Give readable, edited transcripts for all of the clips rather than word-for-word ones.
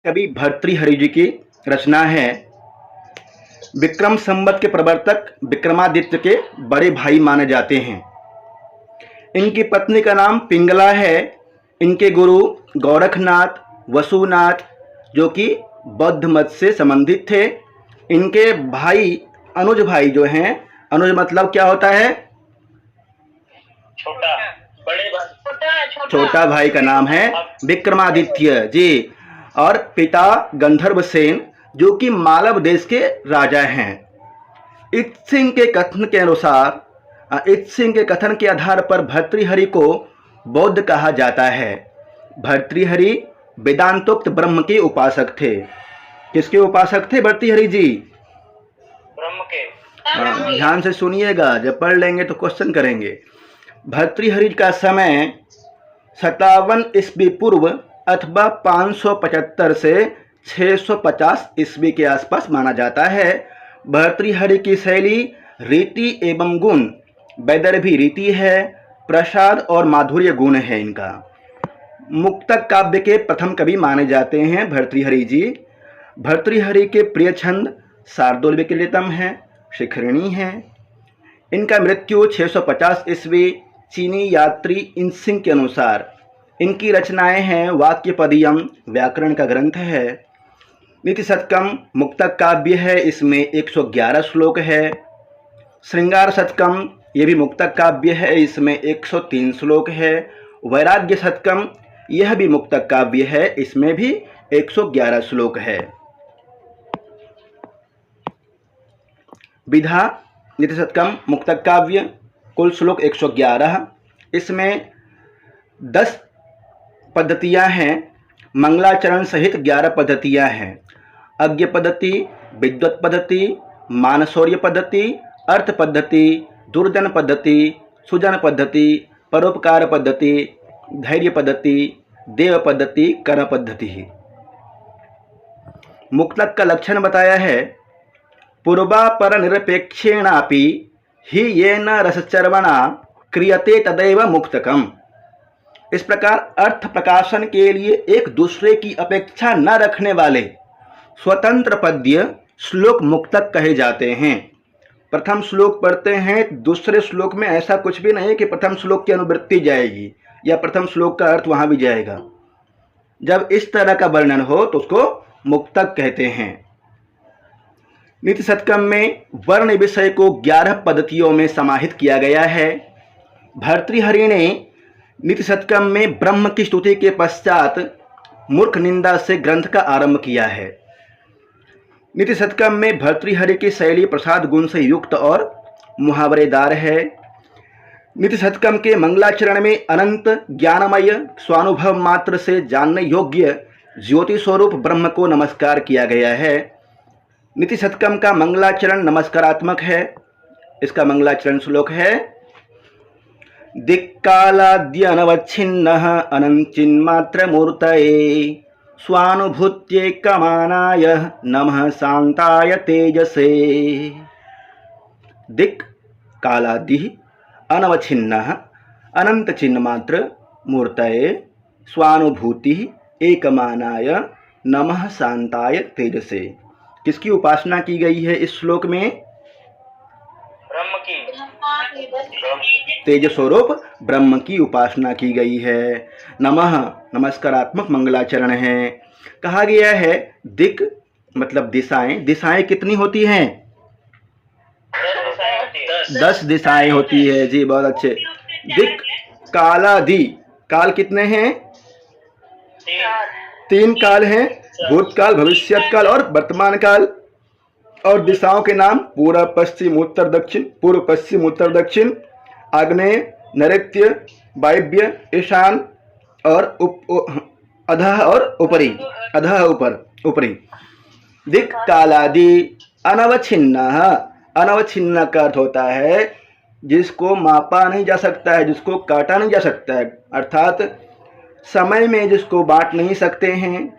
कवि भर्तृहरि जी की रचना है। विक्रम संवत के प्रवर्तक विक्रमादित्य के बड़े भाई माने जाते हैं। इनकी पत्नी का नाम पिंगला है। इनके गुरु गोरखनाथ, वसुनाथ जो कि बौद्ध मत से संबंधित थे। इनके भाई अनुज भाई जो हैं, अनुज मतलब क्या होता है? छोटा, बड़े भाई, छोटा भाई का नाम है विक्रमादित्य जी। और पिता गंधर्व सेन जो कि मालव देश के राजा हैं। इत सिंह के कथन के अनुसार, इत सिंह के कथन के आधार पर भर्तृहरि को बौद्ध कहा जाता है। भर्तृहरि वेदांतोक्त ब्रह्म के उपासक थे। किसके उपासक थे भर्तृहरि जी? ब्रह्म के। ध्यान से सुनिएगा, जब पढ़ लेंगे तो क्वेश्चन करेंगे। भर्तृहरि का समय 57 ईस्वी पूर्व अथवा 575 से 650 ईस्वी के आसपास माना जाता है। भर्तृहरि की शैली रीति एवं गुण वैदर्भी रीति है, प्रसाद और माधुर्य गुण है इनका। मुक्तक काव्य के प्रथम कवि माने जाते हैं भर्तृहरि जी। भर्तृहरि के प्रिय छंद शार्दूल विकलितम है, शिखरिणी है। इनका मृत्यु 650 ईस्वी चीनी यात्री इनसिंह के अनुसार। इनकी रचनाएं हैं वाक्यपदीयम, व्याकरण का ग्रंथ है। नीति शतकम मुक्तक काव्य है, इसमें 111 श्लोक है। श्रृंगार शतकम ये भी मुक्तक काव्य है, इसमें 103 श्लोक है। वैराग्य शतकम यह भी मुक्तक काव्य है, इसमें भी 111 श्लोक है। विधा नीति शतकम मुक्तक काव्य, कुल श्लोक 111। इसमें 10 पद्धतियाँ हैं। मंगलाचरण सहित 11 पद्धतियाँ हैं। अज्ञ पद्धति, विद्वत पद्धति, मानसौर्य पद्धति, अर्थ पद्धति, दुर्जन पद्धति, सुजन पद्धति, परोपकार पद्धति, धैर्य पद्धति, देव पद्धति, कर्म पद्धति। मुक्तक का लक्षण बताया है। पूर्वापर निरपेक्षेणापि ही येन रसचर्वणा क्रियते तदैव मुक्तकम। इस प्रकार अर्थ प्रकाशन के लिए एक दूसरे की अपेक्षा न रखने वाले स्वतंत्र पद्य श्लोक मुक्तक कहे जाते हैं। प्रथम श्लोक पढ़ते हैं, दूसरे श्लोक में ऐसा कुछ भी नहीं कि प्रथम श्लोक की अनुवृत्ति जाएगी या प्रथम श्लोक का अर्थ वहाँ भी जाएगा। जब इस तरह का वर्णन हो तो उसको मुक्तक कहते हैं। नीति शतकम में वर्ण विषय को 11 पद्धतियों में समाहित किया गया है। भर्तृहरि ने नीति शतकम में ब्रह्म की स्तुति के पश्चात मूर्ख निंदा से ग्रंथ का आरंभ किया है। नीति शतकम में भर्तृहरि की शैली प्रसाद गुण से युक्त और मुहावरेदार है। नीति शतकम के मंगलाचरण में अनंत ज्ञानमय स्वानुभव मात्र से जानने योग्य ज्योति स्वरूप ब्रह्म को नमस्कार किया गया है। नीति शतकम का मंगलाचरण नमस्कारात्मक है। इसका मंगलाचरण श्लोक है। दिक्कालाद्यनवच्छिन्नः अनंचिन्मात्र मूर्तये स्वानुभूत्यैकमानाय नमः शांताय तेजसे। दिक् कालादि अनवच्छिन्नः अनंत चिन्मात्र मूर्तये स्वानुभूति एकमानाय नमः शांताय तेजसे। किसकी उपासना की गई है इस श्लोक में? ब्रह्म की। तेज स्वरूप ब्रह्म की उपासना की गई है। नमः नमस्कारात्मक मंगलाचरण है। कहा गया है दिक् मतलब दिशाएं। दिशाएं कितनी होती हैं? 10 दिशाएं होती है जी, बहुत अच्छे। दिक् कालादि, काल कितने हैं? 3 काल हैं, भूतकाल, भविष्यत काल और वर्तमान काल। और दिशाओं के नाम पूर्व पश्चिम उत्तर दक्षिण, पूर्व पश्चिम उत्तर दक्षिण, आग्नेय, नैऋत्य, वायव्य, ईशान और अधः और ऊपरी, अधः ऊपर ऊपरी। दिक् कालादि अनवच्छिन्न। अनवच्छिन्न का अर्थ होता है जिसको मापा नहीं जा सकता है, जिसको काटा नहीं जा सकता है, अर्थात समय में जिसको बांट नहीं सकते हैं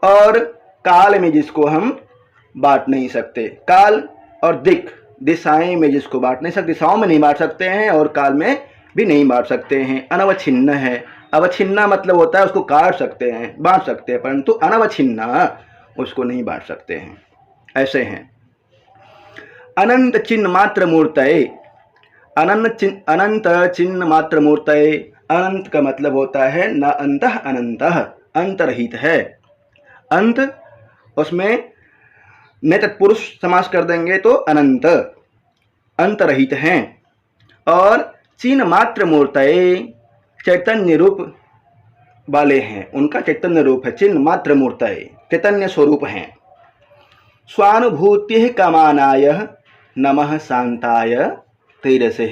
और काल में जिसको हम बांट नहीं सकते। काल और दिक् दिशाएं में जिसको बांट नहीं सकते, दिशाओं में नहीं बांट सकते हैं और काल में भी नहीं बांट सकते हैं। अनवच्छिन्न है, अवच्छिन्ना मतलब होता है उसको काट सकते हैं, बांट सकते हैं, परंतु अनवच्छिन्ना उसको नहीं बांट सकते हैं। ऐसे हैं। अनंत चिन्ह मात्र मूर्तये, अनंत चिन्ह मात्र मूर्तये। अनंत का मतलब होता है न अंतः अनंतः, अंतरहित है। अंत उसमें न तत्पुरुष समास कर देंगे तो अनंत, अंतरहित हैं। और चिन्ह मात्र मूर्तये, चैतन्य रूप वाले हैं, उनका चैतन्य रूप है। चिन्ह मात्र मूर्तये, चैतन्य स्वरूप हैं। स्वानुभूति कामानाय नमः शांताय तेजसे।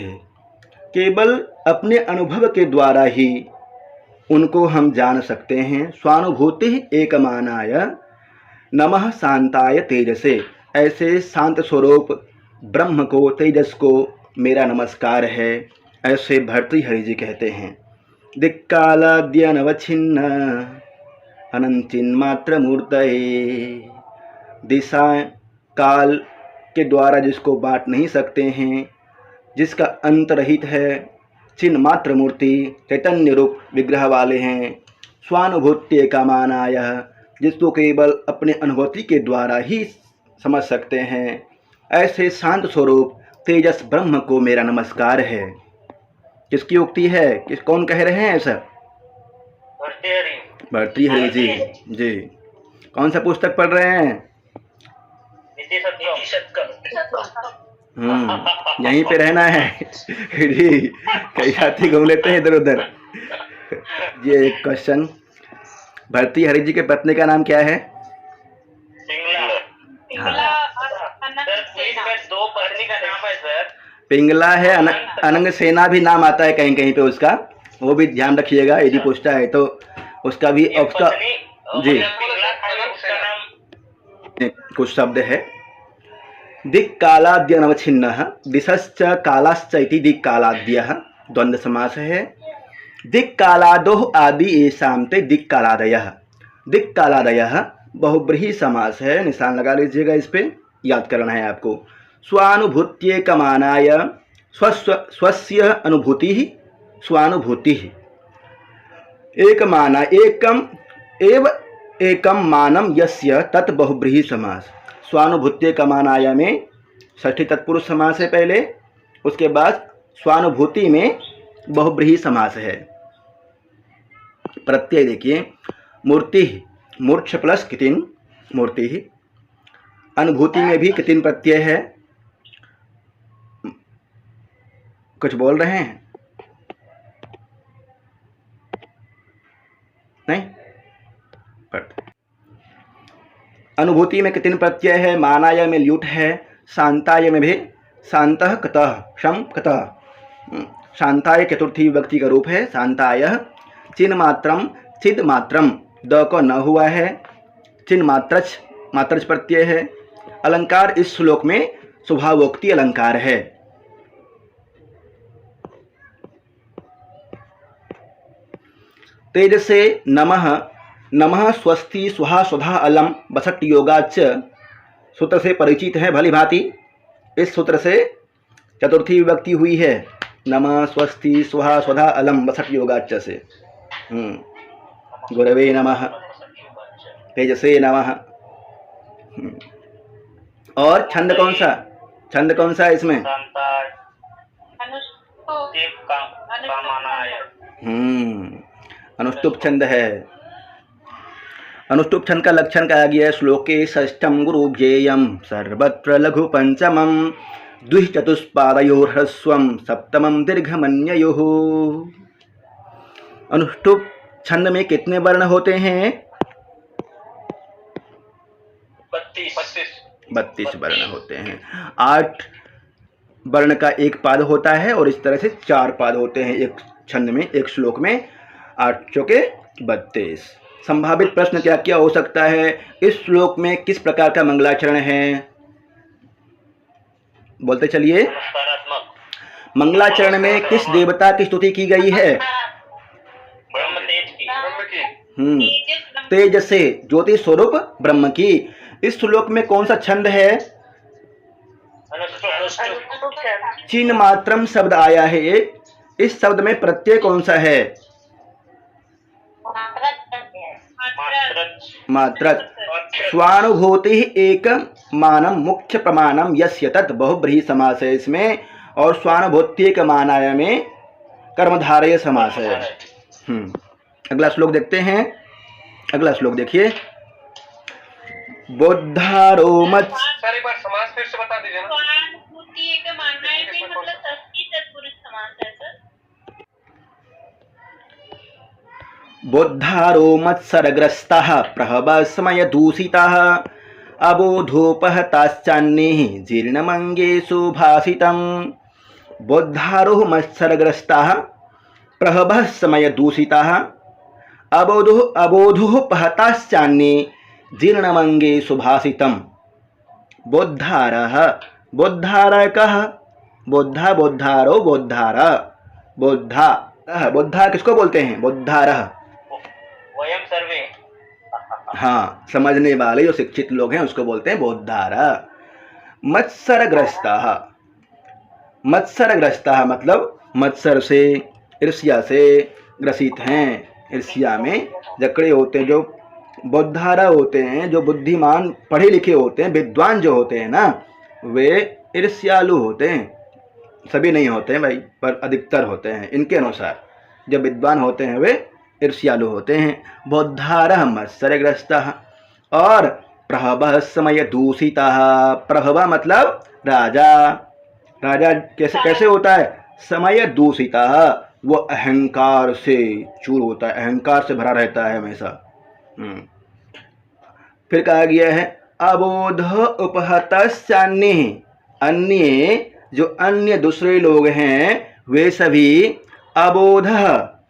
केवल अपने अनुभव के द्वारा ही उनको हम जान सकते हैं। स्वानुभूति एकमानाय नमः शांताय तेजसे। ऐसे शांत स्वरूप ब्रह्म को, तेजस को मेरा नमस्कार है। ऐसे भर्तृहरि जी कहते हैं। दिक्कालाद्यनवच्छिन्न अनंतिन्मात्र मूर्तये। दिशा काल के द्वारा जिसको बांट नहीं सकते हैं, जिसका अंत रहित है, चिन्ह मात्र मूर्ति, चैतन्य रूप विग्रह वाले हैं। स्वानुभूति कामानाय, जिसको केवल अपने अनुभूति के द्वारा ही समझ सकते हैं। ऐसे शांत स्वरूप तेजस ब्रह्म को मेरा नमस्कार है। किसकी उक्ति है? कौन कह रहे हैं ऐसा? भर्तृहरि जी। जी, कौन सा पुस्तक पढ़ रहे हैं? यहीं पे रहना है जी, कई साथी घूम लेते हैं इधर उधर। ये एक क्वेश्चन, भर्तृहरि जी के पत्नी का नाम क्या है? दो पत्नी का नाम है सर। पिंगला है, अनंग सेना भी नाम आता है कहीं कहीं पे उसका, वो भी ध्यान रखिएगा यदि पूछता है तो। उसका भी उसका जी कुछ शब्द है। दिक्कालाद्यनवच्छिन्नः, दिशश्च कालाश्च इति दिक्कालाद्यः, द्वंद्व समास है। दिक्कालादोः आदि येषां ते दिक्कालादयः। दिक्कालादयः बहुब्रीहि समास है, निशान लगा लीजिएगा, इस पे याद करना है आपको। स्वानुभूत्येकमानाय, स्वस्य अनुभूति ही स्वानुभूति ही। एकमाना एकम एव एकम मानम यस्य तत् बहुब्रीहि समास। स्वानुभूत्येकमानाय में षष्ठी तत्पुरुष समास है पहले, उसके बाद स्वानुभूति में बहुब्रीहि समास है। प्रत्यय देखिए, मूर्ति मूर्छ प्लस कितिन, मूर्ति ही। अनुभूति में भी कितिन प्रत्यय है। कुछ बोल रहे हैं? नहीं? अनुभूति में कितिन प्रत्यय है, मानाय में ल्यूट है, शांताय में भी शांतः कतः, शम कतः। शांताय चतुर्थी विभक्ति का रूप है, शांताय। चिन्ह मात्रम, चिद मात्रम, द को न हुआ है, चिन्ह मात्रच, मात्रच प्रत्यय है। अलंकार इस श्लोक में स्वभावोक्ति अलंकार है। तेजसे नमः, नमः स्वस्ति स्वाहा स्वधा अलम बसट योगाच सूत्र से परिचित है भली भांति। इस सूत्र से चतुर्थी विभक्ति हुई है, नमः स्वस्ति स्वाहा स्वधा अलम बसट योगाच से। गुरवे नमः, तेजसे नमः। और छंद कौन सा? छंद कौन सा है इसमें? अनुष्टुप छंद है। अनुष्टुप छंद का लक्षण कहा गया है श्लोके षष्ठम गुरु ज्ञेयम सर्वत्र लघु पंचमम द्विचतुष्पादयोर ह्रस्वम सप्तमम दीर्घमन्ययोः। अनुष्टुप छंद में कितने वर्ण होते हैं? 32 वर्ण होते हैं। 8 वर्ण का एक पाद होता है और इस तरह से 4 पाद होते हैं एक छंद में, एक श्लोक में। 8 चौके 32। संभावित प्रश्न क्या क्या हो सकता है? इस श्लोक में किस प्रकार का मंगलाचरण है? बोलते चलिए। मंगलाचरण में किस देवता की स्तुति की गई है? तेज से, ज्योति स्वरूप ब्रह्म की। इस श्लोक में कौन सा छंद है? चिन्ह मात्रम शब्द आया है। इस शब्द में प्रत्यय कौन सा है? मात्रच स्वानुभूति एक मानम मुख्य प्रमाणम यस्य तत् बहुब्रीहि समास है इसमें, और स्वानुभूति एक मानाय में कर्मधारय समास है। अगला श्लोक देखते हैं। अगला श्लोक देखिए। बोद्धारो मत सर एक बार समास फिर से बता दीजिए ना। स्वानुभूति एक मानाय में मतलब षष्ठी तत्पुरुष समास है सर। बोद्धारो मत्सरग्रस्तः प्रहवस्मय दूषितः अबोधोपहताश्चान्ये जीर्णमंगेषु भासितम्। बोद्धारो मत्सरग्रस्तः प्रहवस्मय दूषितः अबोधोपहताश्चान्ये जीर्णमंगेषु भासितम्। बोद्धारः बोद्धारः कः? बोद्धा बोद्धारो बोद्धारः। बोद्धा बोद्धा किसको बोलते हैं? बोद्धारः वयम सर्वे। हाँ, समझने वाले जो शिक्षित लोग हैं उसको बोलते हैं बोद्धारः। मत्सरग्रस्तः मत्सरग्रस्तः मतलब मत्सर से ईर्ष्या से ग्रसित हैं। ईर्ष्या में जकड़े होते हैं, जो बोद्धारा होते हैं, जो बुद्धिमान पढ़े लिखे होते हैं, विद्वान जो होते हैं ना, वे ईर्ष्यालु होते हैं। सभी नहीं होते हैं भाई, पर अधिकतर होते हैं। इनके अनुसार जो विद्वान होते हैं वे ईर्ष्यालु होते हैं। बोद्धारः मत्सरग्रस्तः और प्रहवः समय दूषितः। प्रहव मतलब राजा। राजा कैसे कैसे होता है? समय दूषितः, वो अहंकार से चूर होता है, अहंकार से भरा रहता है हमेशा। फिर कहा गया है अबोध उपहतश्चान्ये, अन्य जो अन्य दूसरे लोग हैं वे सभी अबोध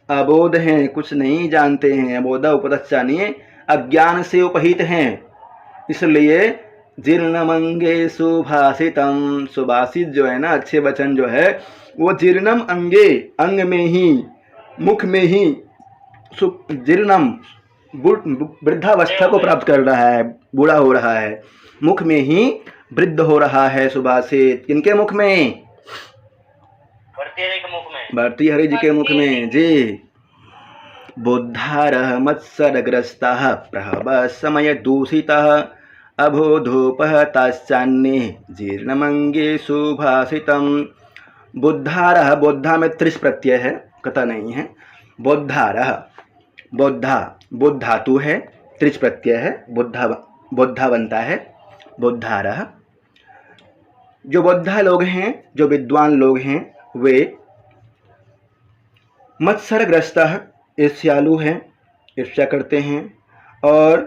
अबोध हैं, कुछ नहीं जानते हैं। अबोध उपहतश्चान्ये अज्ञान से उपहित हैं, इसलिए जीर्णमंगे सुभाषितम। सुभाषित जो है ना, अच्छे वचन जो है वो जीर्णम अंगे, अंग में ही, मुख में ही जीर्णम वृद्धावस्था को प्राप्त कर रहा है, बूढ़ा हो रहा है, मुख में ही वृद्ध हो रहा है सुभाषित। किनके मुख में? भर्तृहरि के मुख में। भर्तृहरि जी के मुख में जी। बोद्धारः मत्सरग्रस्तः प्रहवः समय दूषितः अबोधोपहताश्चान्ये जीर्णमंगेषु भासितम्। बोद्धारः, बोद्धा में त्रिश प्रत्यय है, कथा नहीं है। बोद्धारः, बोद्धा बुद्ध धातु है, त्रिच प्रत्यय है, बुद्धा बोद्धा बनता है। बोद्धारः जो बोद्धा लोग हैं, जो विद्वान लोग हैं, वे मत्सरग्रस्तः ईर्ष्यालु हैं, ईर्ष्या करते हैं। और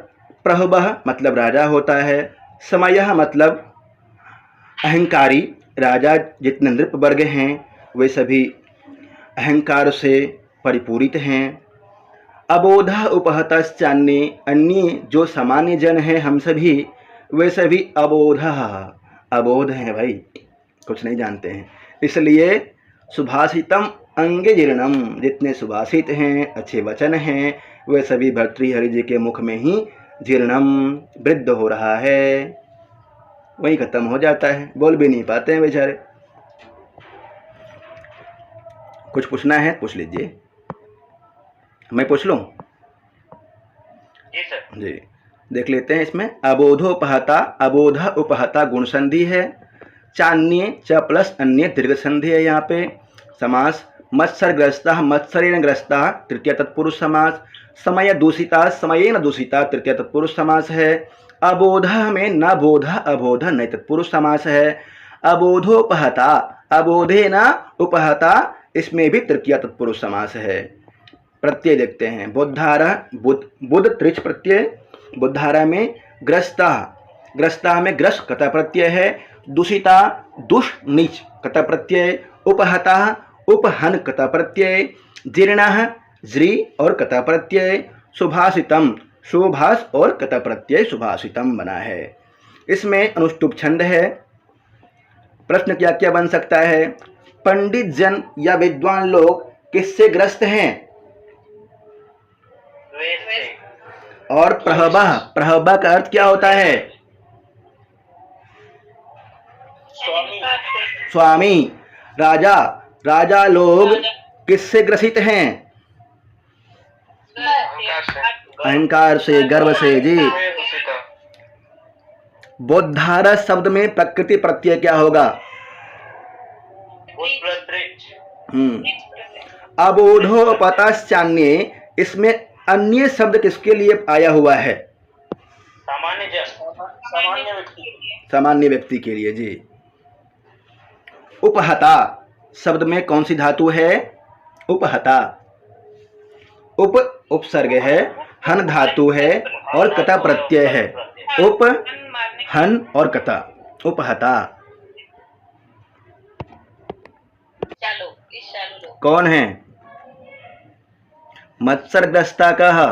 प्रहवः मतलब राजा होता है। समयः मतलब अहंकारी। राजा जितने नृप वर्ग हैं वे सभी अहंकार से परिपूरित हैं। अबोध उपहतश्चान्ये, अन्य जो सामान्य जन हैं हम सभी, वे सभी अबोध अबोध हैं भाई, कुछ नहीं जानते हैं। इसलिए सुभाषितम अंगे जीर्णम, जितने सुभाषित हैं, अच्छे वचन हैं, वे सभी भर्तृहरि जी के मुख में ही जीर्णम वृद्ध हो रहा है, वही खत्म हो जाता है। बोल भी नहीं पाते हैं बेचारे। कुछ पूछना है पूछ लीजिए, मैं पूछ लूं? जी सर। जी, देख लेते हैं इसमें। अबोधोपहता, अबोध उपहता गुण संधि है। चान्य च प्लस अन्य दीर्घ संधि है यहाँ पे। समास मत्सरग्रस्तः मत्सरेण ग्रस्तः तृतीय तत्पुरुष समास। समय दूषिता समयेन दूषिता तृतीय तत्पुरुष समास है। अबोध में न बोध अबोध नई तत्पुरुष समास है। अबोधोपहता अबोधे न उपहता, इसमें भी तृतीय तत्पुरुष समास है। प्रत्यय देखते हैं। बोद्धारा बुद्ध त्रिच प्रत्यय। बुद्धारा में ग्रस्ता, ग्रस्ता में ग्रस कथा प्रत्यय है। दूषिता दुष नीच कथा प्रत्यय। उपहता उपहन कथा प्रत्यय। जीर्णः ज्री और कथा प्रत्यय। सुभाषितम सुभाष और कथा प्रत्यय सुभाषितम बना है। इसमें अनुष्टुप छंद है। प्रश्न क्या क्या बन सकता है? पंडित जन या विद्वान लोग किससे ग्रस्त हैं? और प्रहबा, प्रहबा का अर्थ क्या होता है? स्वामी। राजा, राजा लोग किससे ग्रसित हैं? अहंकार से अहंकार से, गर्व से। जी। मैं उसी का बोधार शब्द में प्रकृति प्रत्यय क्या होगा? भूत प्लस दृच। अबोधोपतश्चान्ये, इसमें अन्य शब्द किसके लिए आया हुआ है? सामान्य जन, सामान्य व्यक्ति। सामान्य व्यक्ति के लिए। जी। उपहता शब्द में कौन सी धातु है? उपहता। उप उपसर्ग है, हन धातु है और कता प्रत्यय है। उप, हन और कता, उपहता। कौन है? मत्सरग्रस्ता कह।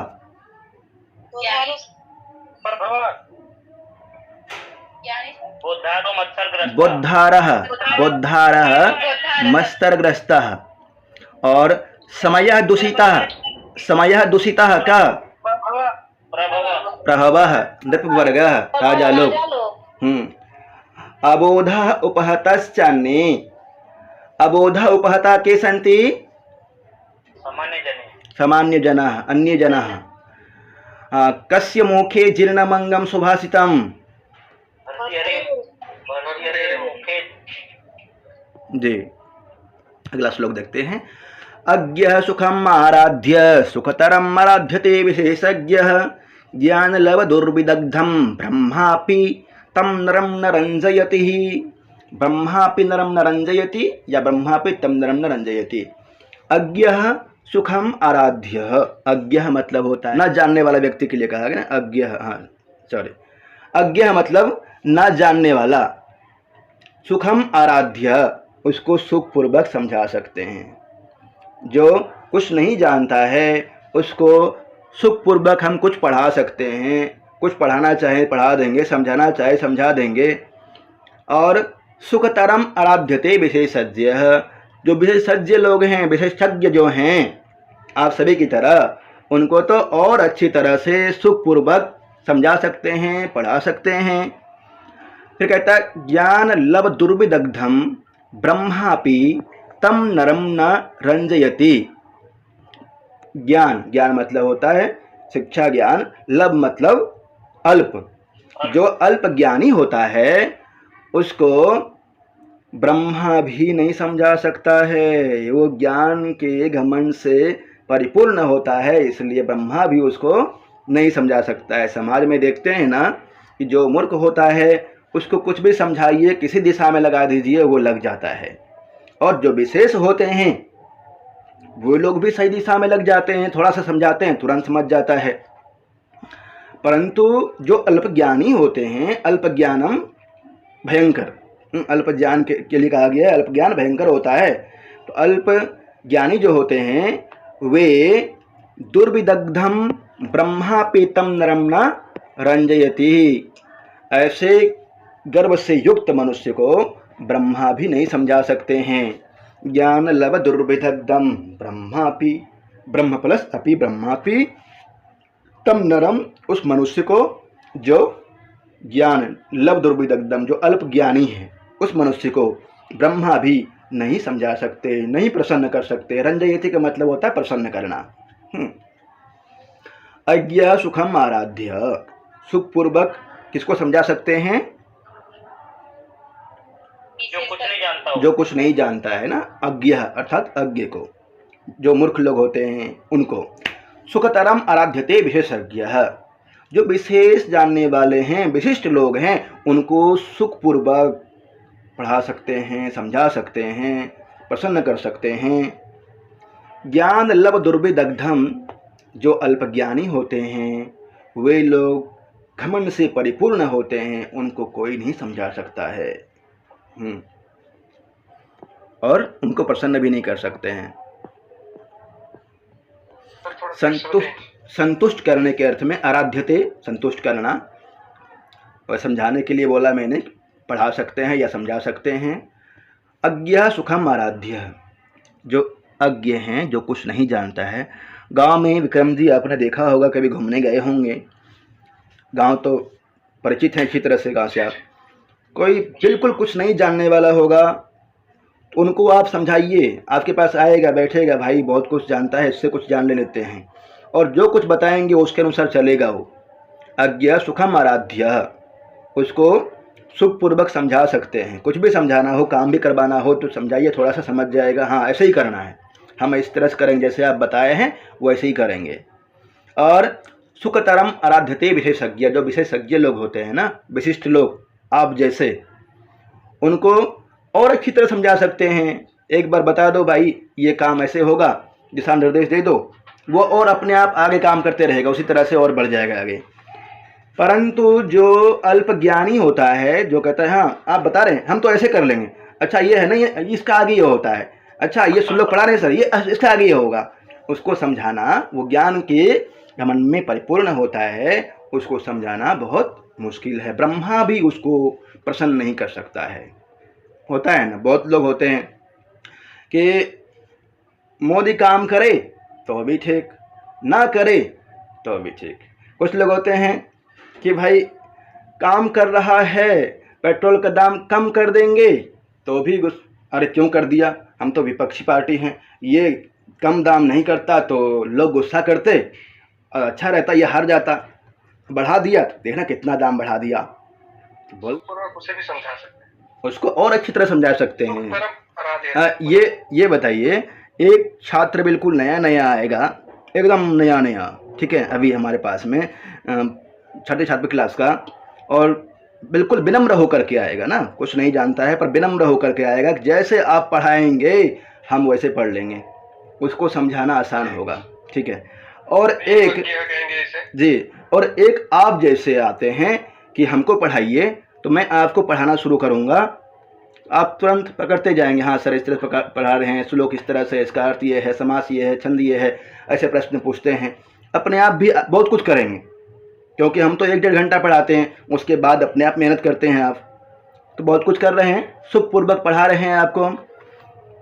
बोधारो मत्सरग्रस्त। बोद्धारः, बोद्धारः मत्सरग्रस्तः। और समयः दूषितः, समयः दूषितः का? प्रभव। प्रभवः, नृपवर्गः, राजा लोग। अबोधः उपहतश्चान्ये, अबोधः उपहता के सन्ति? सामान्य जने। सामान्य जनाः, अन्य जनाः। कस्य मुखे जीर्णमंगम सुभाषितम्? भर्तृहरे मुखे। जी। अगला श्लोक देखते हैं। अज्ञः सुखम आराध्य सुखतरम आराध्यते विशेषज्ञः ज्ञानलव दुर्विदग्धम ब्रह्मापि तम नरम न रंजयति। ब्रह्मापि नरम न रंजयति या ब्रह्मापि तम नरम न रंजयति। अज्ञः सुखम आराध्य, अज्ञः मतलब होता है न जानने वाला व्यक्ति के लिए कहा गया ना, अज्ञः। हाँ सॉरी, अज्ञः मतलब न जानने वाला। सुखम आराध्य, उसको सुख पूर्वक समझा सकते हैं। जो कुछ नहीं जानता है उसको सुख पूर्वक हम कुछ पढ़ा सकते हैं, कुछ पढ़ाना चाहे पढ़ा देंगे, समझाना चाहे समझा देंगे। और सुखतरम आराध्यते विशेषज्ञ, जो विशेषज्ञ लोग हैं, विशेषज्ञ जो हैं आप सभी की तरह, उनको तो और अच्छी तरह से सुखपूर्वक समझा सकते हैं, पढ़ा सकते हैं। फिर कहता है ज्ञान लव दुर्विदग्धम ब्रह्मापि तम नरम न रंजयति। ज्ञान, ज्ञान मतलब होता है शिक्षा ज्ञान, लव मतलब अल्प। जो अल्प ज्ञानी होता है उसको ब्रह्मा भी नहीं समझा सकता है। वो ज्ञान के घमंड से परिपूर्ण होता है, इसलिए ब्रह्मा भी उसको नहीं समझा सकता है। समाज में देखते हैं ना कि जो मूर्ख होता है उसको कुछ भी समझाइए, किसी दिशा में लगा दीजिए, वो लग जाता है। और जो विशेष होते हैं वो लोग भी सही दिशा में लग जाते हैं, थोड़ा सा समझाते हैं तुरंत समझ जाता है। परंतु जो अल्पज्ञानी होते हैं, अल्पज्ञानम भयंकर, अल्प ज्ञान के लिए कहा गया है अल्प ज्ञान भयंकर होता है। तो अल्प ज्ञानी जो होते हैं वे दुर्विदग्धम ब्रह्मापीतम नरम न रंजयति। ऐसे गर्व से युक्त मनुष्य को ब्रह्मा भी नहीं समझा सकते हैं। ज्ञान लव दुर्विदग्धम ब्रह्मापि, ब्रह्म प्लस अपि ब्रह्मापि, तम नरम, उस मनुष्य को जो ज्ञान लव दुर्विदग्धम, जो अल्प ज्ञानी है, उस मनुष्य को ब्रह्मा भी नहीं समझा सकते, नहीं प्रसन्न कर सकते। रंजयति का मतलब होता है प्रसन्न करना। अज्ञ सुखम आराध्य, सुखपूर्वक किसको समझा सकते हैं? जो कुछ नहीं जानता हो। जो कुछ नहीं जानता है ना, अज्ञ अर्थात अज्ञ को, जो मूर्ख लोग होते हैं उनको। सुखतरम आराध्यते विशेषज्ञ, जो विशेष जानने वाले हैं, विशिष्ट लोग हैं, उनको सुखपूर्वक पढ़ा सकते हैं, समझा सकते हैं, प्रसन्न कर सकते हैं। ज्ञान लव दुर्विदग्धम, जो अल्पज्ञानी होते हैं वे लोग घमंड से परिपूर्ण होते हैं, उनको कोई नहीं समझा सकता है और उनको प्रसन्न भी नहीं कर सकते हैं। संतुष्ट करने के अर्थ में आराध्यते, संतुष्ट करना, और समझाने के लिए बोला मैंने, पढ़ा सकते हैं या समझा सकते हैं। अज्ञ सुखम आराध्य, जो अज्ञ हैं, जो कुछ नहीं जानता है। गांव में विक्रम जी आपने देखा होगा, कभी घूमने गए होंगे, गांव तो परिचित है अच्छी तरह से। गांव से आप कोई बिल्कुल कुछ नहीं जानने वाला होगा तो उनको आप समझाइए, आपके पास आएगा, बैठेगा, भाई बहुत कुछ जानता है, इससे कुछ जान ले लेते हैं। और जो कुछ बताएंगे उसके अनुसार चलेगा वो। अज्ञ सुखम आराध्य, उसको सुखपूर्वक समझा सकते हैं। कुछ भी समझाना हो, काम भी करवाना हो तो समझाइए, थोड़ा सा समझ जाएगा, हाँ ऐसे ही करना है, हम इस तरह से करेंगे जैसे आप बताए हैं वैसे ही करेंगे। और सुखतरम आराध्यते विशेषज्ञ, जो विशेषज्ञ लोग होते हैं ना, विशिष्ट लोग आप जैसे, उनको और अच्छी तरह समझा सकते हैं। एक बार बता दो भाई ये काम ऐसे होगा, दिशा निर्देश दे दो, वो और अपने आप आगे काम करते रहेगा, उसी तरह से और बढ़ जाएगा आगे। परंतु जो अल्प ज्ञानी होता है, जो कहता है हाँ आप बता रहे हैं हम तो ऐसे कर लेंगे, अच्छा ये है ना, ये इसका आगे ये होता है, अच्छा ये श्लोक पढ़ा रहे हैं सर, ये इसका आगे ये होगा, उसको समझाना, वो ज्ञान के घमंड में परिपूर्ण होता है, उसको समझाना बहुत मुश्किल है। ब्रह्मा भी उसको प्रसन्न नहीं कर सकता है। होता है ना, बहुत लोग होते हैं कि मोदी काम करे तो भी ठीक, ना करे तो भी ठीक। कुछ लोग होते हैं कि भाई काम कर रहा है, पेट्रोल का दाम कम कर देंगे तो भी अरे क्यों कर दिया, हम तो विपक्षी पार्टी हैं, ये कम दाम नहीं करता तो लोग गुस्सा करते और अच्छा रहता ये हार जाता, बढ़ा दिया तो देखना कितना दाम बढ़ा दिया। तो बोल उसे भी समझा सकते हैं, उसको और अच्छी तरह समझा सकते हैं। परम ये बताइए, एक छात्र बिल्कुल नया नया आएगा, एकदम नया नया, ठीक है, अभी हमारे पास में छठे छात्र क्लास का, और बिल्कुल विनम्र होकर के आएगा ना, कुछ नहीं जानता है पर विनम्र होकर के आएगा, जैसे आप पढ़ाएंगे हम वैसे पढ़ लेंगे, उसको समझाना आसान होगा, ठीक है। और एक जी, और एक आप जैसे आते हैं कि हमको पढ़ाइए तो मैं आपको पढ़ाना शुरू करूँगा, आप तुरंत पकड़ते जाएंगे, हाँ सर इस तरह पढ़ा रहे हैं, श्लोक इस तरह से, इसका अर्थ ये है, समास ये है, छंद ये है, ऐसे प्रश्न पूछते हैं, अपने आप भी बहुत कुछ करेंगे, क्योंकि हम तो 1-1.5 घंटा पढ़ाते हैं, उसके बाद अपने आप मेहनत करते हैं, आप तो बहुत कुछ कर रहे हैं, सुखपूर्वक पढ़ा रहे हैं आपको हम।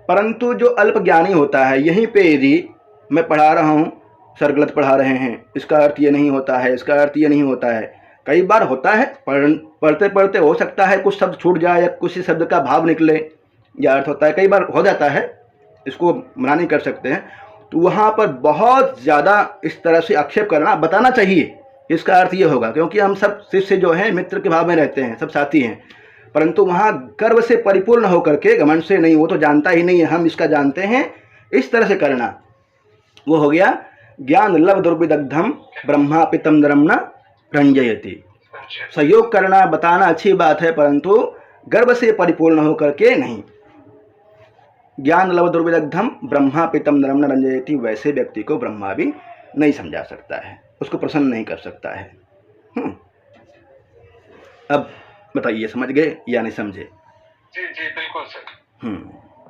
परंतु जो अल्प ज्ञानी होता है, यहीं पे यदि मैं पढ़ा रहा हूँ, सर गलत पढ़ा रहे हैं, इसका अर्थ ये नहीं होता है, इसका अर्थ ये नहीं होता है, कई बार होता है पढ़ते पढ़ते हो सकता है कुछ शब्द छूट जाए या किसी शब्द का भाव निकले या अर्थ होता है, कई बार हो जाता है, इसको मना नहीं कर सकते हैं। तो वहाँ पर बहुत ज़्यादा इस तरह से आक्षेप करना, बताना चाहिए इसका अर्थ ये होगा, क्योंकि हम सब शिष्य जो हैं मित्र के भाव में रहते हैं, सब साथी हैं, परंतु वहाँ गर्व से परिपूर्ण होकर के, घमंड से नहीं, वो तो जानता ही नहीं है, हम इसका जानते हैं, इस तरह से करना, वो हो गया ज्ञान लव दुर्विदग्धम ब्रह्मा पितम न रंजयति। सहयोग करना, बताना अच्छी बात है, परंतु गर्व से परिपूर्ण होकर के नहीं। ज्ञान लव दुर्विदग्धम ब्रह्मा पितम न रंजयति, वैसे व्यक्ति को ब्रह्मा भी नहीं समझा सकता है, उसको प्रसन्न नहीं कर सकता है। अब बताइए समझ गए या नहीं समझे? जी जी बिल्कुल सर।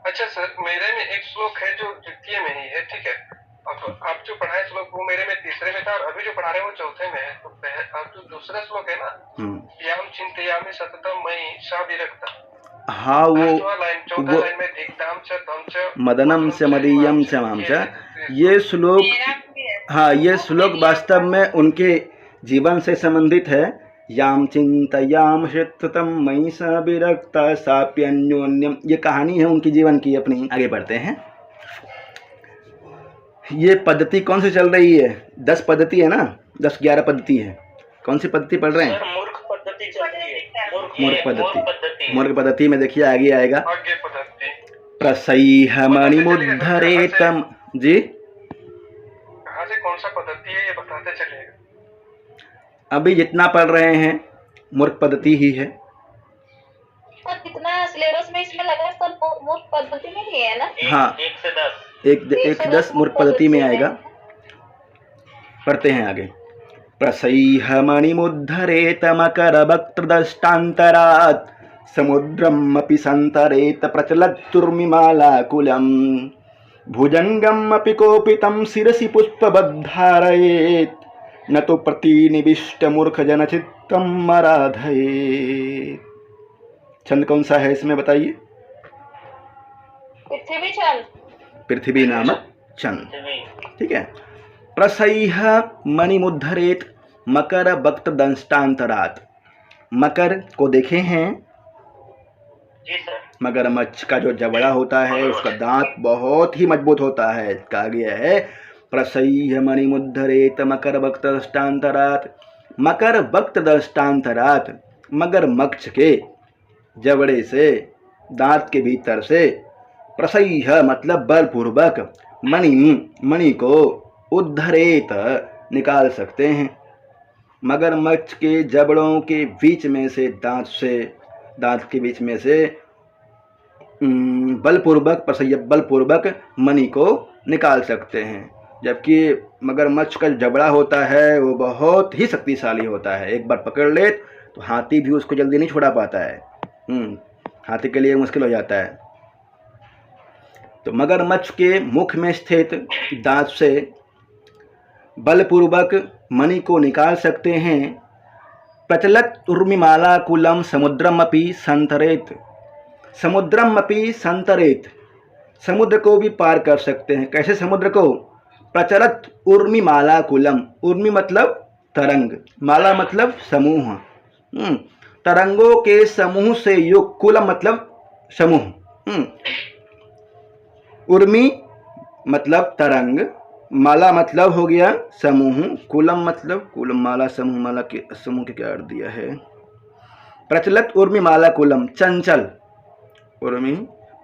अच्छा सर, मेरे में एक श्लोक है जो द्वितीय में ही है, ठीक है, अब आप जो पढ़ाए श्लोक वो मेरे में तीसरे में था और अभी जो पढ़ा रहे हैं वो चौथे में है। तो अब जो दूसरा श्लोक है ना, याम चिंतयामि सततम मयि सा विरक्ता, हाँ वो लाइन में दीप्ताम च त्वं च मदनम से मदीयम से माम च, ये श्लोक, हाँ ये श्लोक वास्तव में उनके जीवन से संबंधित है। याम चिंतयाम सततम मयि सा विरक्ता साप्यन्योन्यम, ये कहानी है उनकी जीवन की अपनी। आगे बढ़ते हैं। ये पद्धति कौन सी चल रही है? 10 पद्धति है ना, 10-11 पद्धति है, कौन सी पद्धति पढ़ रहे हैं? मूर्ख पद्धति चल रही है। मूर्ख पद्धति। मूर्ख पद्धति में देखिए आगे आएगा, आगे पद्धति प्रसैह मणिमुद्धरेतम। जी कहाँ से कौन सा पद्धति है ये बताते चलिएगा। अभी जितना पढ़ रहे हैं मूर्ख पद्धति ही है। और कितना सिलेबस में इसमें लगा, सब मूर्ख पद्धति में ही है ना? हाँ 1 से 10 एक 10 मूर्ख पद्धति में आएगा। पढ़ते हैं आगे। प्रसैह मणिमुद्धरेत मकर वक्त्रदष्टान्तरात् समुद्रमपि सन्तरेत प्रचलत्तुर्मिमालाकुलं भुजङ्गमपि कोपितं शिरसि पुष्पबद्धारयेत् न तो प्रतिनिविष्टमूर्खजनचित्तं मराधयेत्। छंद कौन सा है इसमें बताइए? पृथ्वी छंद, पृथ्वी नामक छंद, ठीक है। प्रसैह मणिमुद्धरेत मकर वक्त दंष्टान्तरात्। मकर को देखे हैं? जी सर। मगरमच्छ का जो जबड़ा होता है उसका दांत बहुत ही मजबूत होता है। कहा गया है प्रसह्य मणिमुद्धरेत मकरवक्त्रदष्टान्तरात्। मकरवक्त्रदष्टान्तरात् मगरमच्छ के जबड़े से, दांत के भीतर से, प्रसह्य मतलब बलपूर्वक, मणि को, उद्धरेत निकाल सकते हैं। मगरमच्छ के जबड़ों के बीच में से, दांत के बीच में से बलपूर्वक, प्रसह्य बलपूर्वक मणि को निकाल सकते हैं। जबकि मगरमच्छ का जबड़ा होता है वो बहुत ही शक्तिशाली होता है, एक बार पकड़ ले तो हाथी भी उसको जल्दी नहीं छुड़ा पाता है। हाथी के लिए मुश्किल हो जाता है। तो मगरमच्छ के मुख में स्थित दांत से बलपूर्वक मणि को निकाल सकते हैं। प्रचलत उर्मिमाला कुलम समुद्रमपि संतरेत। समुद्रमपि संतरेत, समुद्र को भी पार कर सकते हैं। कैसे समुद्र को? प्रचलत उर्मिमाला कुलम, उर्मी मतलब तरंग, माला मतलब समूह, तरंगों के समूह से युक्त, कुलम मतलब समूह, उर्मी मतलब तरंग, माला मतलब हो गया समूह, कुलम मतलब कुलम, माला समूह, माला के समूह के क्या अर्थ दिया है? प्रचलत उर्मी माला कुलम, चंचल, उर्मी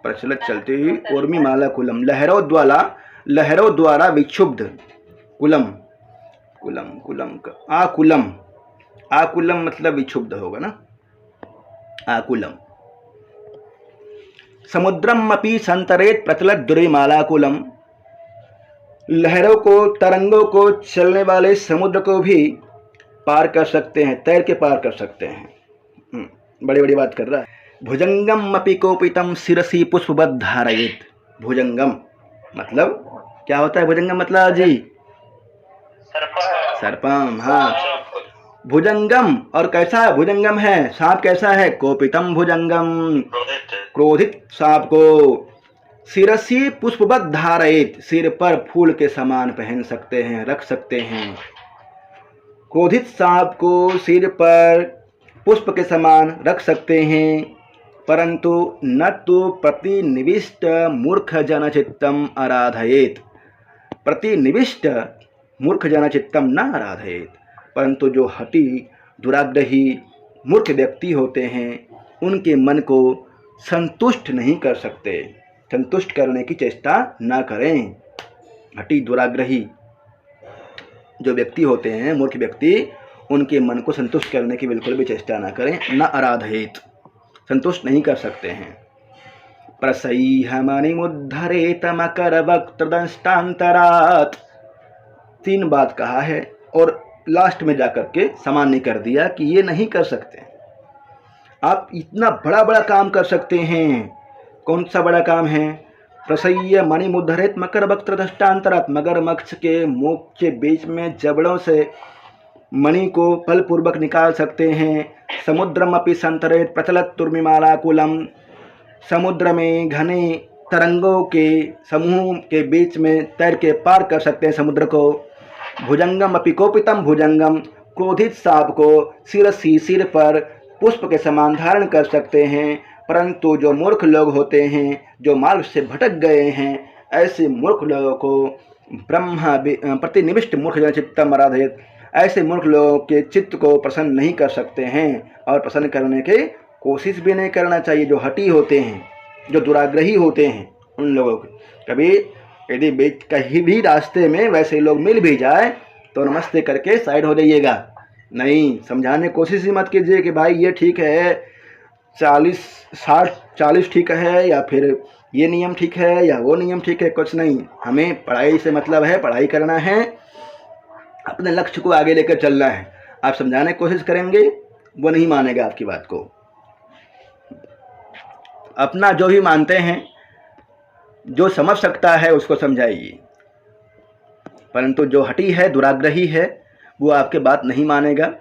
प्रचलित चलती हुई, उर्मी माला कुलम, लहरों द्वारा विक्षुब्ध, कुलम का आकुलम मतलब विक्षुब्ध होगा ना, आकुलम। समुद्रमपि संतरेत प्रचलत दुर्विमाला कुलम, लहरों को, तरंगों को, चलने वाले समुद्र को भी पार कर सकते हैं, तैर के पार कर सकते हैं। बड़ी बड़ी बात कर रहा है। भुजंगम अपि कोपितम शिरसी पुष्पवत् धारयेत। भुजंगम मतलब क्या होता है? भुजंगम मतलब जी सर्पम, हाँ। भुजंगम, और कैसा भुजंगम है? सांप कैसा है? कोपितम भुजंगम, क्रोधित सांप को। शिरसी पुष्पवत् धारयेत, सिर पर फूल के समान पहन सकते हैं, रख सकते हैं। क्रोधित सांप को सिर पर पुष्प के समान रख सकते हैं, परंतु न तो प्रतिनिविष्ट मूर्ख जनचित्तम आराधयेत। प्रतिनिविष्ट मूर्ख जनचित्तम न आराधयेत, परंतु जो हठी, दुराग्रही, मूर्ख व्यक्ति होते हैं उनके मन को संतुष्ट नहीं कर सकते, संतुष्ट करने की चेष्टा न करें। हठी, दुराग्रही जो व्यक्ति होते हैं, मूर्ख व्यक्ति, उनके मन को संतुष्ट करने की बिल्कुल भी चेष्टा न करें। न आराधयेत, संतुष्ट नहीं कर सकते हैं। प्रसह्य मणिमुद्धरेत मकरवक्त्रदष्टान्तरात्, 3 बात कहा है और लास्ट में जाकर के सामान्य कर दिया कि ये नहीं कर सकते। आप इतना बड़ा बड़ा काम कर सकते हैं। कौन सा बड़ा काम है? प्रसह्य मणिमुद्धरेत मकरवक्त्रदष्टान्तरात्, मगरमच्छ के मुख के बीच में जबड़ों से मणि को बलपूर्वक निकाल सकते हैं। समुद्रमपि संतरेत प्रचलत उर्मिमाला कुलम, समुद्र में घने तरंगों के समूह के बीच में तैर के पार कर सकते हैं समुद्र को। भुजंगम अपि कोपितम भुजंगम, क्रोधित सांप को शिरसी, सिर पर पुष्प के समान धारण कर सकते हैं, परंतु जो मूर्ख लोग होते हैं, जो मार्ग से भटक गए हैं, ऐसे मूर्ख लोगों को ब्रह्मा प्रतिनिविष्ट मूर्ख जनचित्तम आराधयेत, ऐसे मूर्ख लोगों के चित्त को प्रसन्न नहीं कर सकते हैं और प्रसन्न करने की कोशिश भी नहीं करना चाहिए। जो हठी होते हैं, जो दुराग्रही होते हैं, उन लोगों को कभी यदि बीच कहीं भी रास्ते में वैसे लोग मिल भी जाए तो नमस्ते करके साइड हो जाइएगा। नहीं, समझाने की कोशिश ही मत कीजिए कि भाई ये ठीक है, 40 ठीक है, या फिर ये नियम ठीक है या वो नियम ठीक है। कुछ नहीं, हमें पढ़ाई से मतलब है, पढ़ाई करना है, अपने लक्ष्य को आगे लेकर चलना है। आप समझाने की कोशिश करेंगे, वो नहीं मानेगा आपकी बात को। अपना जो भी मानते हैं, जो समझ सकता है उसको समझाइए, परंतु जो हठी है, दुराग्रही है, वो आपके बात नहीं मानेगा।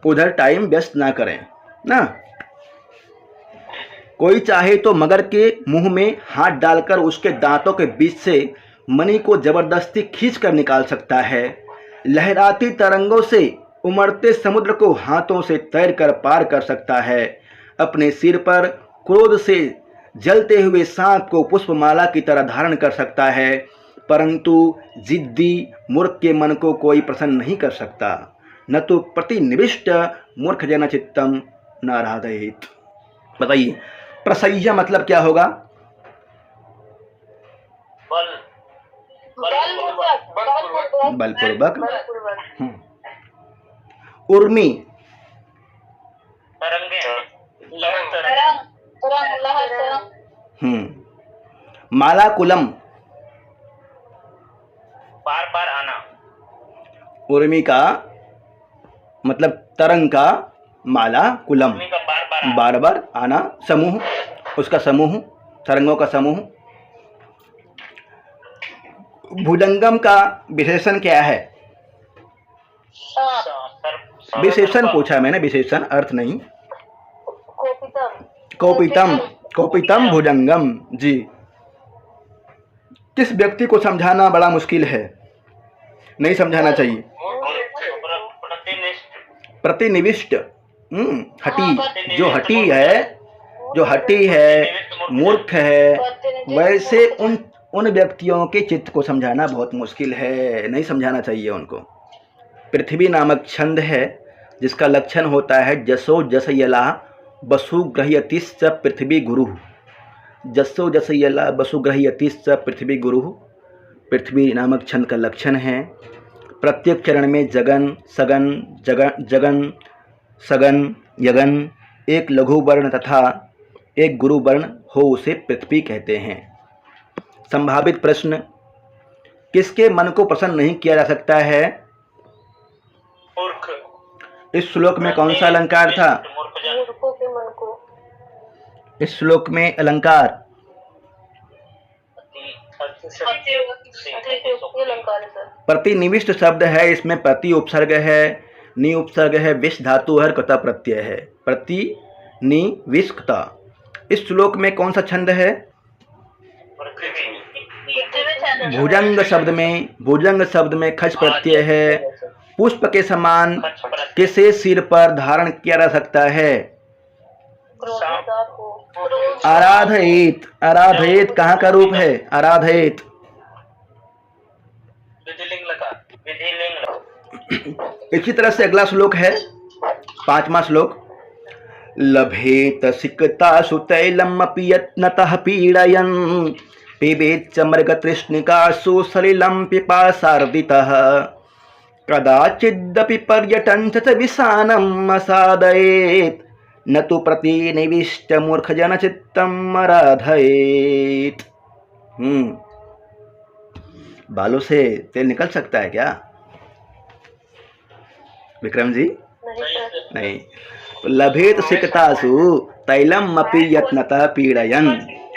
उधर टाइम व्यस्त ना करें ना। कोई चाहे तो मगर के मुंह में हाथ डालकर उसके दांतों के बीच से मणि को जबरदस्ती खींचकर निकाल सकता है। लहराती तरंगों से उमड़ते समुद्र को हाथों से तैरकर पार कर सकता है। अपने सिर पर क्रोध से जलते हुए सांप को पुष्पमाला की तरह धारण कर सकता है। परंतु जिद्दी मूर्ख के मन को कोई प्रसन्न नहीं कर सकता। न तो प्रतिनिविष्ट मूर्ख जन चित्तम न आराधयेत। बताइए प्रसह्य मतलब क्या होगा? बल बलपूर्वक। उर्मी तरंगे मालाकुलम बार बार आना। उर्मी का मतलब तरंग का, माला कुलम भूमि का बार बार आना। बार बार आना, समूह, उसका समूह, तरंगों का समूह। भुजंगम का विशेषण क्या है? विशेषण पूछा मैंने, विशेषण, अर्थ नहीं। कौपितम, कौपितम भुजंगम। जी, किस व्यक्ति को समझाना बड़ा मुश्किल है, नहीं समझाना चाहिए? प्रतिनिष्ठ प्रतिनिविष्ट, हठी, जो हठी है, जो हठी है, मूर्ख है, वैसे उन व्यक्तियों के चित्त को समझाना बहुत मुश्किल है, नहीं समझाना चाहिए उनको। पृथ्वी नामक छंद है जिसका लक्षण होता है जसो जस यला वसु ग्रह्यतिश्च पृथ्वी गुरु। जसो जस यला वसु ग्रह्यतिश्च पृथ्वी गुरु पृथ्वी नामक छंद का लक्षण है। प्रत्येक चरण में जगन, सगन, जगन, सगन, यगन, एक लघु वर्ण तथा एक गुरु वर्ण हो उसे पृथ्वी कहते हैं। संभावित प्रश्न, किसके मन को प्रसन्न नहीं किया जा सकता है? मूर्ख। इस श्लोक में कौन सा अलंकार था? मूर्खों के मन को। इस श्लोक में अलंकार प्रतिनिविष्ट शब्द है, इसमें प्रति उपसर्ग है, नि उपसर्ग है, विष धातु है, कता प्रत्यय है। प्रतिनिविष्टता। इस श्लोक में कौन सा छंद है? भुजंग शब्द में खच प्रत्यय है। पुष्प के समान किसे सिर पर धारण किया जा सकता है? आराधयेत। आराधयेत कहाँ का रूप है? आराधयेत। इसी तरह से अगला श्लोक है 5वां श्लोक। लभेत सिकतासु तैलमपि यत्नतः पीडयन् पिबेच्च मृगतृष्णिकासु सलिलं पिपासार्दितः कदाचिदपि पर्यटन् च विषाणम् असादयेत् न तु प्रतिनिविष्ट मूर्खजनचित्तम् आराधयेत्। बालों से तेल निकल सकता है क्या विक्रम जी? नहीं। तो लभेत सिकतासु तैलम अपि यत्नतः पीडयन्,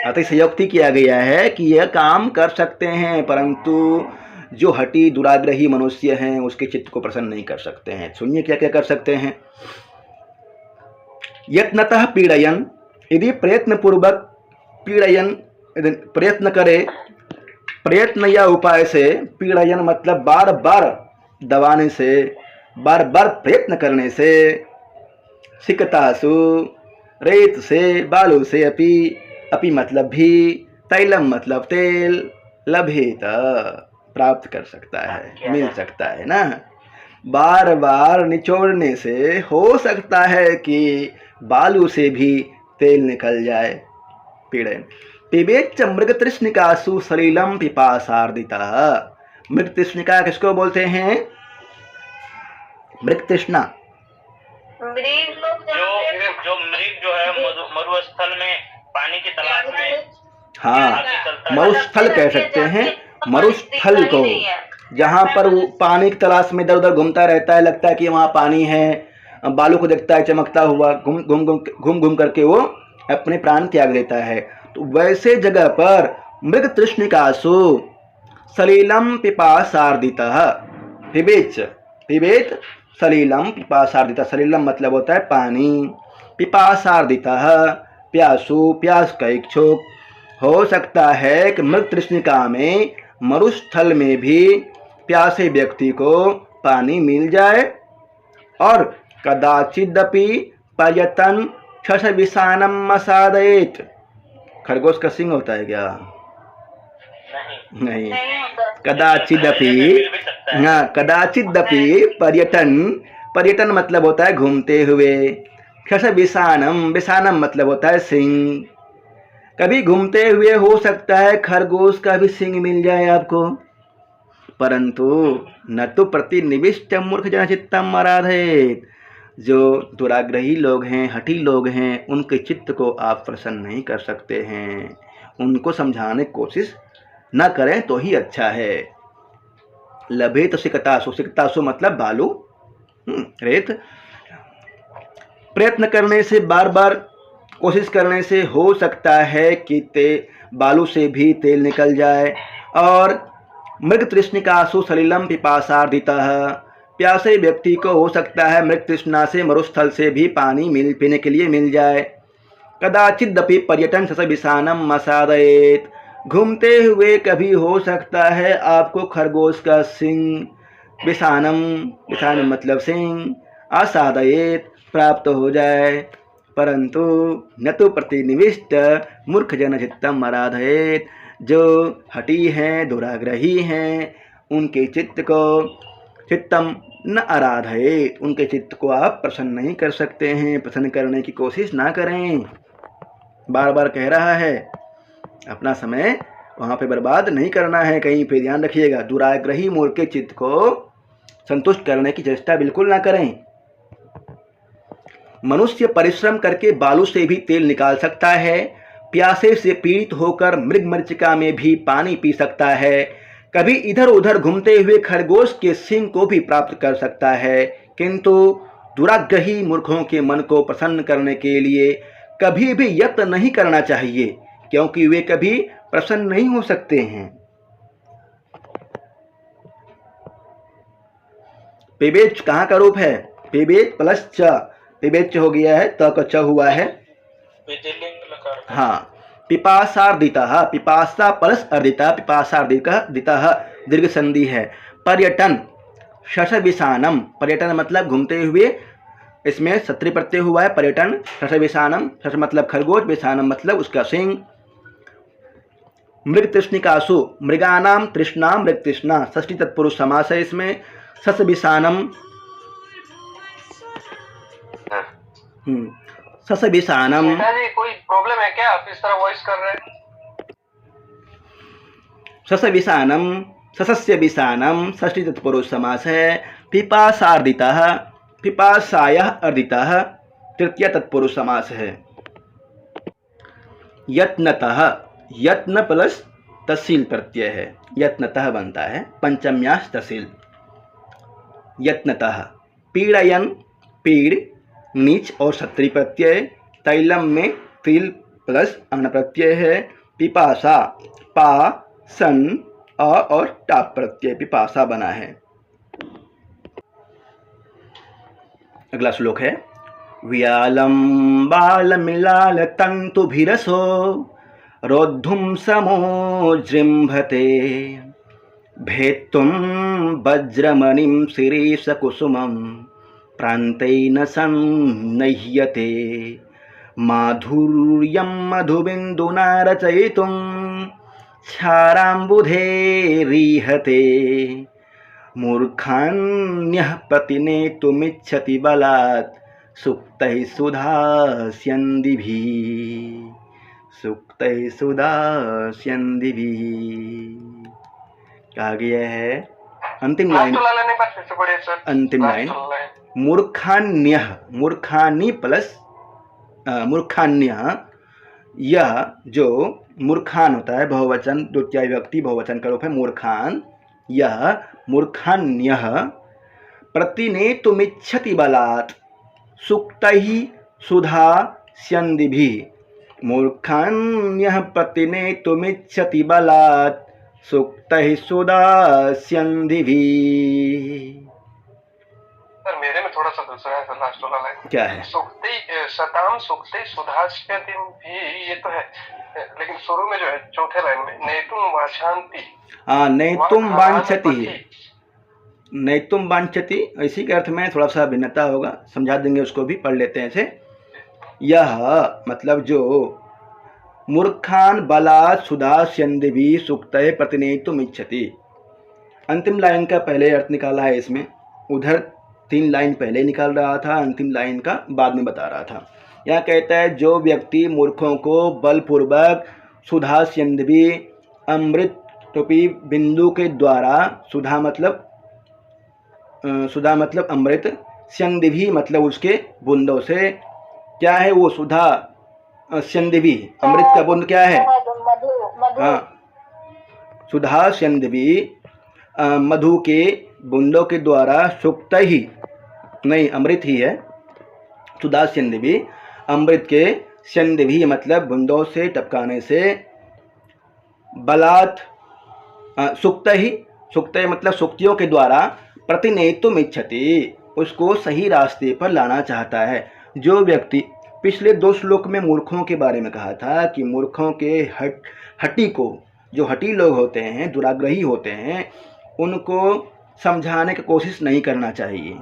अतिशयोक्ति किया गया है कि यह काम कर सकते हैं, परंतु जो हठी दुराग्रही मनुष्य हैं उसके चित्त को प्रसन्न नहीं कर सकते हैं। सुनिए क्या क्या कर सकते हैं। यत्नतः पीडयन्, यदि प्रयत्न पूर्वक, पीडयन् प्रयत्न करे, प्रयत्न या उपाय से, पीडयन् मतलब बार बार दबाने से, बार बार प्रयत्न करने से, सिकतासु रेत से, बालू से, अपि मतलब भी, तैलम मतलब तेल, लभेत प्राप्त कर सकता है, मिल सकता है ना। बार बार निचोड़ने से हो सकता है कि बालू से भी तेल निकल जाए। पीड़न पिबेच्च मृगतृष्णिकासु सलिलम पिपासार्दितः। मृगतृष्णिका किसको बोलते हैं? मृगतृष्णा जो मृग जो है मरुस्थल में पानी की तलाश में, हाँ, मरुस्थल कह सकते हैं। मरुस्थल को, जहाँ पर वो पानी की तलाश में इधर उधर घूमता रहता है, लगता है कि वहाँ पानी है, बालू को देखता है चमकता हुआ, घूम घूम करके वो अपने प्राण त्याग देता है। तो वैसे जगह पर मृग तृष्णिकासु सलिलम पिपासार्दितः। पिबेत सलिलम पिपासार्दितः। सलिलम मतलब होता है पानी, पिपासार्दितः प्यासु, प्यास का इच्छुक। हो सकता है कि मृग तृष्णिका में, मरुस्थल में भी प्यासे व्यक्ति को पानी मिल जाए। और कदाचिदपि पर्यटन छस विषाणम असादयेत्। खरगोश का सिंह होता है क्या? नहीं। नहीं, नहीं होता। कदाचिदपि, मिल भी सकता है। हाँ, कदाचिदपि पर्यटन, पर्यटन मतलब होता है घूमते हुए। खस विसानम, विसानम मतलब होता है सिंह। कभी घूमते हुए हो सकता है खरगोश का भी सिंह मिल जाए आपको, परंतु न तो प्रतिनिविष्ट मूर्ख जनचित्तम आराधेत। जो दुराग्रही लोग हैं, हठी लोग हैं, उनके चित्त को आप प्रसन्न नहीं कर सकते हैं। उनको समझाने की कोशिश न करें तो ही अच्छा है। लभेत सिकतासु, सिकतासु मतलब बालू, रेत। प्रयत्न करने से, बार बार कोशिश करने से हो सकता है कि बालू से भी तेल निकल जाए। और मृग तृष्णिकासु सलिलम पिपासार्दितः, प्यासे व्यक्ति को हो सकता है मृग तृष्णा से, मरुस्थल से भी पानी पीने के लिए मिल जाए। कदाचिदपि पर्यटन सस विसानम मसादयेत, घूमते हुए कभी हो सकता है आपको खरगोश का सिंह, विसानम, विसानम मतलब सिंह, आसादयेत प्राप्त हो जाए, परंतु न तो प्रतिनिविष्ट मूर्ख जनचित्तम आराधयेत। जो हठी हैं, दुराग्रही हैं, उनके चित्त को चित्तम न आराधयेत, उनके चित्त को आप प्रसन्न नहीं कर सकते हैं। प्रसन्न करने की कोशिश ना करें। बार बार कह रहा है, अपना समय वहाँ पे बर्बाद नहीं करना है कहीं पे, ध्यान रखिएगा। दुराग्रही मूर्ख के चित्त को संतुष्ट करने की चेष्टा बिल्कुल ना करें। मनुष्य परिश्रम करके बालू से भी तेल निकाल सकता है, प्यासे से पीड़ित होकर मृग मरीचिका में भी पानी पी सकता है, कभी इधर उधर घूमते हुए खरगोश के सिंह को भी प्राप्त कर सकता है, किंतु दुराग्रही मूर्खों के मन को प्रसन्न करने के लिए कभी भी यत्न नहीं करना चाहिए, क्योंकि वे कभी प्रसन्न नहीं हो सकते हैं। पिबेच कहाँ का रूप है? पिबेच प्लस च, पिबेच हो गया है, त का च हुआ है। हाँ, पिपासार्दितः, पिपासा प्लस अर्दिता, पिपासार्दितः दीर्घ संधि है। पर्यटन शश विसानम, पर्यटन मतलब घूमते हुए, इसमें सत्री प्रत्यय हुआ है। पर्यटन शश विसानम, शश मतलब खरगोश, विसानम मतलब उसका सिंह। मृग तृष्णिकासु, मृगानाम तृष्णा मृग तृष्णा, षष्ठी तत्पुरुष समास है इसमें। शश विसानम, शश विसानम। कोई प्रॉब्लम है क्या, आप इस तरह वॉइस कर रहे हैं? शश विसानम, शशस्य विसानम षष्ठी तत्पुरुष समास है। पिपासार्दितः, पिपासायः अर्दितः तृतीय तत्पुरुष समास है। यत्नतः, यत्न प्लस तहसील प्रत्यय है, यत्नतः बनता है, पंचम्यास तहसील। यत्नतः पीड़यन, पीड़ नीच और सत्री प्रत्यय। तैलम में तिल प्लस अन्न प्रत्यय है। पिपासा पा सन अ और टाप प्रत्यय, पिपासा बना है। अगला श्लोक है, व्यालम बालमिलाल तंतुभिरसो रोद्धुम समो जृंभते भेत्तुम वज्रमणिं शिरीषकुसुमं प्रान्तेन सन्नह्यते माधुर्यं मधुबिन्दुना रचयितुं क्षाराम्बुधेरीहते मूर्खान्यः प्रतिनेतुमिच्छति बलात् सुक्तैः सुधास्यन्दिभिः, सुक्तैः सुधास्यन्दिभिः। कहा गया है अंतिम लाइन, अंतिम लाइन, मूर्खान्यः, मूर्खानि प्लस मूर्खान्यः, यह जो मूर्खान होता है बहुवचन, द्वितीय विभक्ति बहुवचन का रूप है मूर्खान। यह मूर्खान्यः प्रतिनेतुमिच्छति बलात् सुक्तैः सुधास्यन्दिभिः, मूर्खान्यः प्रतिनेतुमिच्छति बलात् सुक्तैः सुधास्यन्दिभिः। सर मेरे में थोड़ा सा दूसरा है सर, लास्ट वाला लाइन क्या है? सुक्ति सताम सुक्ति सुधास्यन्दिभिः, ये तो है, लेकिन शुरू में जो है चौथे लाइन में नेतुम वाछन्ति, हाँ, नैतुम वांछति, नैतुम वांछति, इसी के अर्थ में थोड़ा सा भिन्नता होगा, समझा देंगे, उसको भी पढ़ लेते हैं ऐसे। यह मतलब जो मूर्खान बलात् सुधास्यन्दिभिः सुक्तये प्रतिनेतुम् इच्छति। अंतिम लाइन का पहले अर्थ निकाला है इसमें, उधर 3 लाइन पहले निकाल रहा था, अंतिम लाइन का बाद में बता रहा था। यहाँ कहता है जो व्यक्ति मूर्खों को बलपूर्वक सुधास्यन्दिभिः अमृत रूपी बिंदु के द्वारा, सुधा मतलब अमृत, स्यन्दिभिः मतलब उसके बूंदों से, क्या है वो सुधा, स्यन्दिभिः अमृत का बूंद क्या है, हाँ, सुधा स्यन्दिभिः मधु के बूंदों के द्वारा सुक्त ही नहीं, अमृत ही है, सुधा स्यन्दिभिः अमृत के, स्यन्दिभिः मतलब बूंदों से टपकाने से, बलात् सुक्त ही, सुक्त मतलब सुक्तियों के द्वारा, प्रतिनेतुम् इच्छति उसको सही रास्ते पर लाना चाहता है। जो व्यक्ति पिछले 2 श्लोक में मूर्खों के बारे में कहा था कि मूर्खों के हठी को, जो हठी लोग होते हैं, दुराग्रही होते हैं, उनको समझाने की कोशिश नहीं करना चाहिए।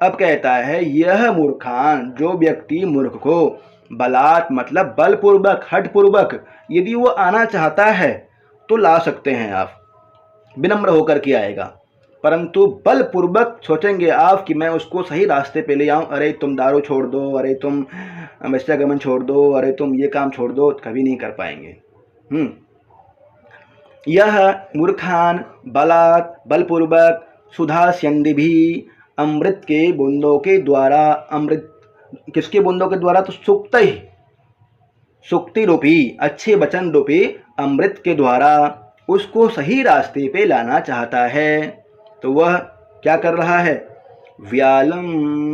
अब कहता है यह मूर्खान, जो व्यक्ति मूर्ख को बलात् मतलब बलपूर्वक, हठपूर्वक यदि वो आना चाहता है तो ला सकते हैं आप, विनम्र होकर के आएगा, परंतु बलपूर्वक सोचेंगे आप कि मैं उसको सही रास्ते पे ले आऊँ, अरे तुम दारू छोड़ दो, अरे तुम वेश्यागमन छोड़ दो, अरे तुम ये काम छोड़ दो, कभी नहीं कर पाएंगे। यह मूर्खान बलात् बलपूर्वक सुधास्यन्दिभिः अमृत के बूंदों के द्वारा, अमृत किसके बूंदों के द्वारा, तो सुक्त ही, सुक्ति रूपी, अच्छे वचन रूपी अमृत के द्वारा उसको सही रास्ते पे लाना चाहता है। तो वह क्या कर रहा है, व्यालम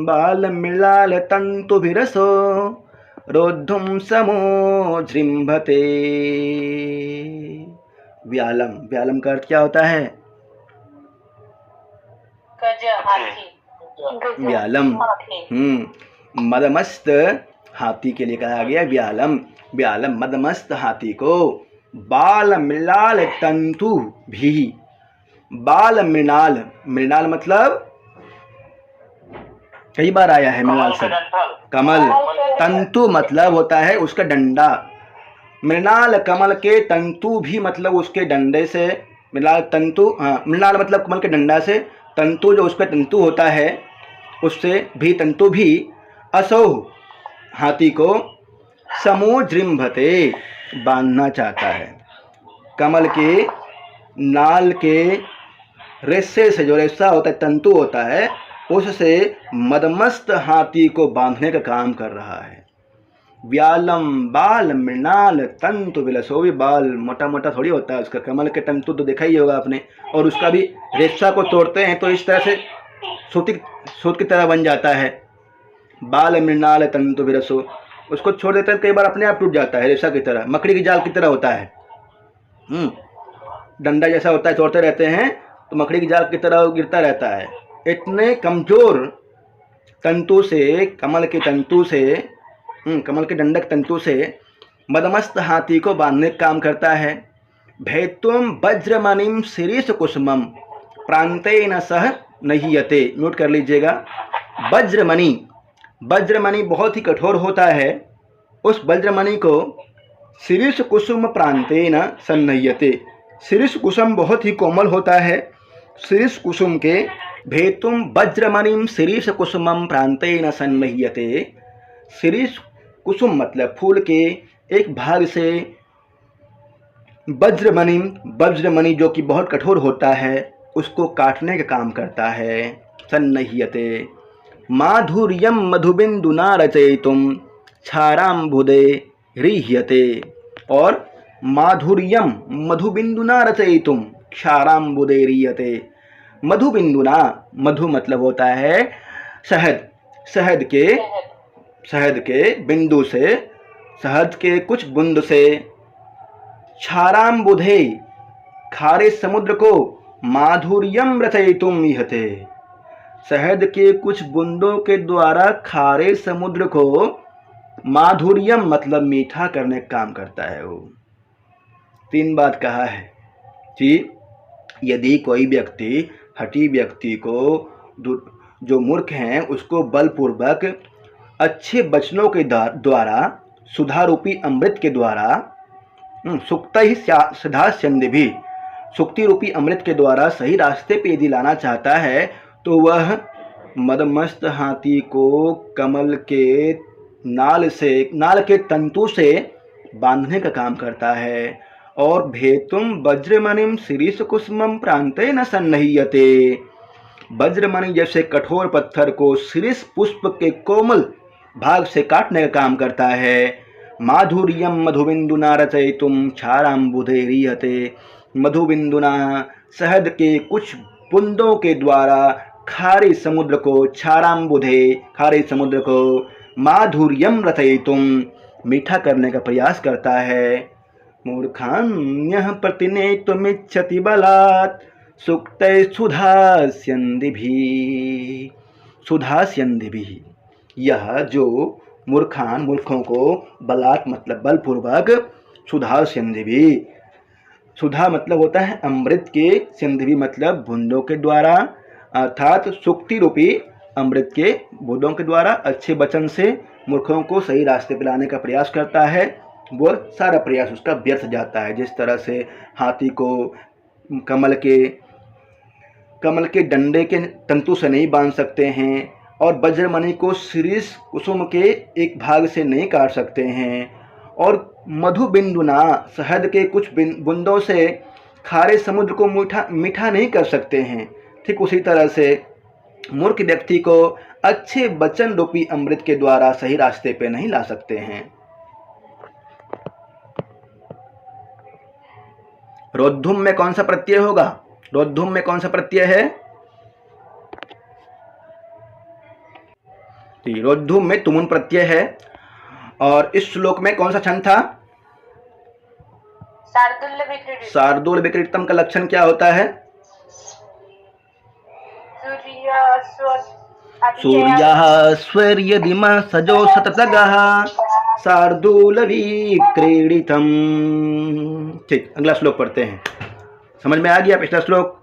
बालम मृणाल तंतुभिरसो रोद्धुम समो जृंभते। व्यालम, व्यालम का अर्थ क्या होता है, व्यालम, मदमस्त हाथी के लिए कहा गया व्यालम। व्यालम मदमस्त हाथी को बाल मृणाल तंतु भी, बाल मृणाल, मृणाल मतलब कई बार आया है मृणाल शब्द, कमल, तंतु मतलब होता है उसका डंडा, मृणाल कमल के तंतु भी मतलब उसके डंडे से, मृणाल तंतु, हाँ, मृणाल मतलब कमल के डंडा से, तंतु जो उसका तंतु होता है उससे भी, तंतु भी, असौ हाथी को, समो जृंभते बांधना चाहता है। कमल के नाल के रेशे से, जो रेशा होता है, तंतु होता है, उससे मदमस्त हाथी को बांधने का काम कर रहा है। व्यालम बाल मृणाल तंतु विलसो, भी बाल मोटा मोटा थोड़ी होता है उसका, कमल के तंतु तो देखा ही होगा आपने, और उसका भी रेशा को तोड़ते हैं तो इस तरह से सूत की तरह बन जाता है। बाल मृणाल तंतु विरसो, उसको छोड़ देते हैं कई बार अपने आप टूट जाता है, रेशा की तरह, मकड़ी की जाल की तरह होता है। डंडा जैसा होता है, तोड़ते रहते हैं तो मकड़ी की जाल की तरह गिरता रहता है। इतने कमजोर तंतु से, कमल के तंतु से, कमल के डंडक तंतु से मदमस्त हाथी को बांधने का काम करता है। भैत्वम वज्रमणिम शिरीष कुसुमम प्रांतेन सह नहीयते, नोट कर लीजिएगा। वज्रमणि, वज्रमणि बहुत ही कठोर होता है, उस वज्रमणि को शिरीष कुसुम प्रांतेन सन्नह्यते, शिरीष कुसुम बहुत ही कोमल होता है, शिरीष कुसुम के, भेतुम वज्रमणिम शिरीष कुसुमम प्रांतेन सन्नह्यते, शिरीष कुसुम मतलब फूल के एक भाग से वज्रमणि, वज्रमणि जो कि बहुत कठोर होता है, उसको काटने का काम करता है। सन्नह्यते माधुर्यम मधुबिंदुना रचयितुम क्षाराम्बुदे ह्रीह्यते, और माधुर्यम मधुबिंदुना रचयितुम क्षाराम्बुदे ह्रीह्यते। मधुबिंदुना, मधु मतलब होता है शहद, शहद के बिंदु से, शहद के कुछ बूंद से, क्षाराम्बुधे खारे समुद्र को, माधुर्यम रचयितुम ईहते, शहद के कुछ बूंदों के द्वारा खारे समुद्र को माधुर्यम मतलब मीठा करने का काम करता है। वो 3 बात कहा है कि यदि कोई व्यक्ति, हठी व्यक्ति को, जो मूर्ख हैं, उसको बलपूर्वक अच्छे वचनों के द्वारा सुधा रूपी अमृत के द्वारा सुक्त ही सिद्धास्यन्द भी, सुक्ति रूपी अमृत के द्वारा सही रास्ते पे यदि लाना चाहता है तो वह मदमस्त हाथी को कमल के नाल के तंतु से बांधने का काम करता है। और भेतुम वज्रमणिम शिरीष कुसुमम प्रांते न सन्नहीयते, वज्रमणि जैसे कठोर पत्थर को शिरीष पुष्प के कोमल भाग से काटने का काम करता है। माधुर्यम मधुबिंदुना रचयितुम क्षाराम्बुधैरीयते, मधुबिंदुना शहद के कुछ बूंदों के द्वारा खारे समुद्र को, क्षाराम्बुधे खारे समुद्र को, माधुर्यम रचयितुम मीठा करने का प्रयास करता है। मूर्खान्यः प्रतिनेतुमिच्छति बलात् सुक्तै सुधास्यन्दिभिः, सुधास्यन्दिभिः, यह जो मूर्खों को बलात् मतलब बलपूर्वक, सुधास्यन्दिभिः, सुधा मतलब होता है अमृत के, सिंधवी मतलब बूंदों के द्वारा, अर्थात सुक्ति रूपी अमृत के बूंदों के द्वारा अच्छे वचन से मूर्खों को सही रास्ते पर लाने का प्रयास करता है। वो सारा प्रयास उसका व्यर्थ जाता है। जिस तरह से हाथी को कमल के डंडे के तंतु से नहीं बांध सकते हैं और वज्रमणि को शिरीष कुसुम के एक भाग से नहीं काट सकते हैं, और मधुबिंदुना शहद के कुछ बूंदों से खारे समुद्र को मीठा नहीं कर सकते हैं, ठीक उसी तरह से मूर्ख व्यक्ति को अच्छे वचन रूपी अमृत के द्वारा सही रास्ते पे नहीं ला सकते हैं। रोद्धुम में कौन सा प्रत्यय होगा? रोद्धुम में कौन सा प्रत्यय है? रोद्धुम में तुमुन प्रत्यय है। और इस श्लोक में कौन सा छंद था? शार्दूल विक्रीडितम का लक्षण क्या होता है? सूर्यः स्वर्यदिमा सजो सततगः शार्दूल विक्रीडितम। ठीक, अगला श्लोक पढ़ते हैं। समझ में आ गया पिछला श्लोक?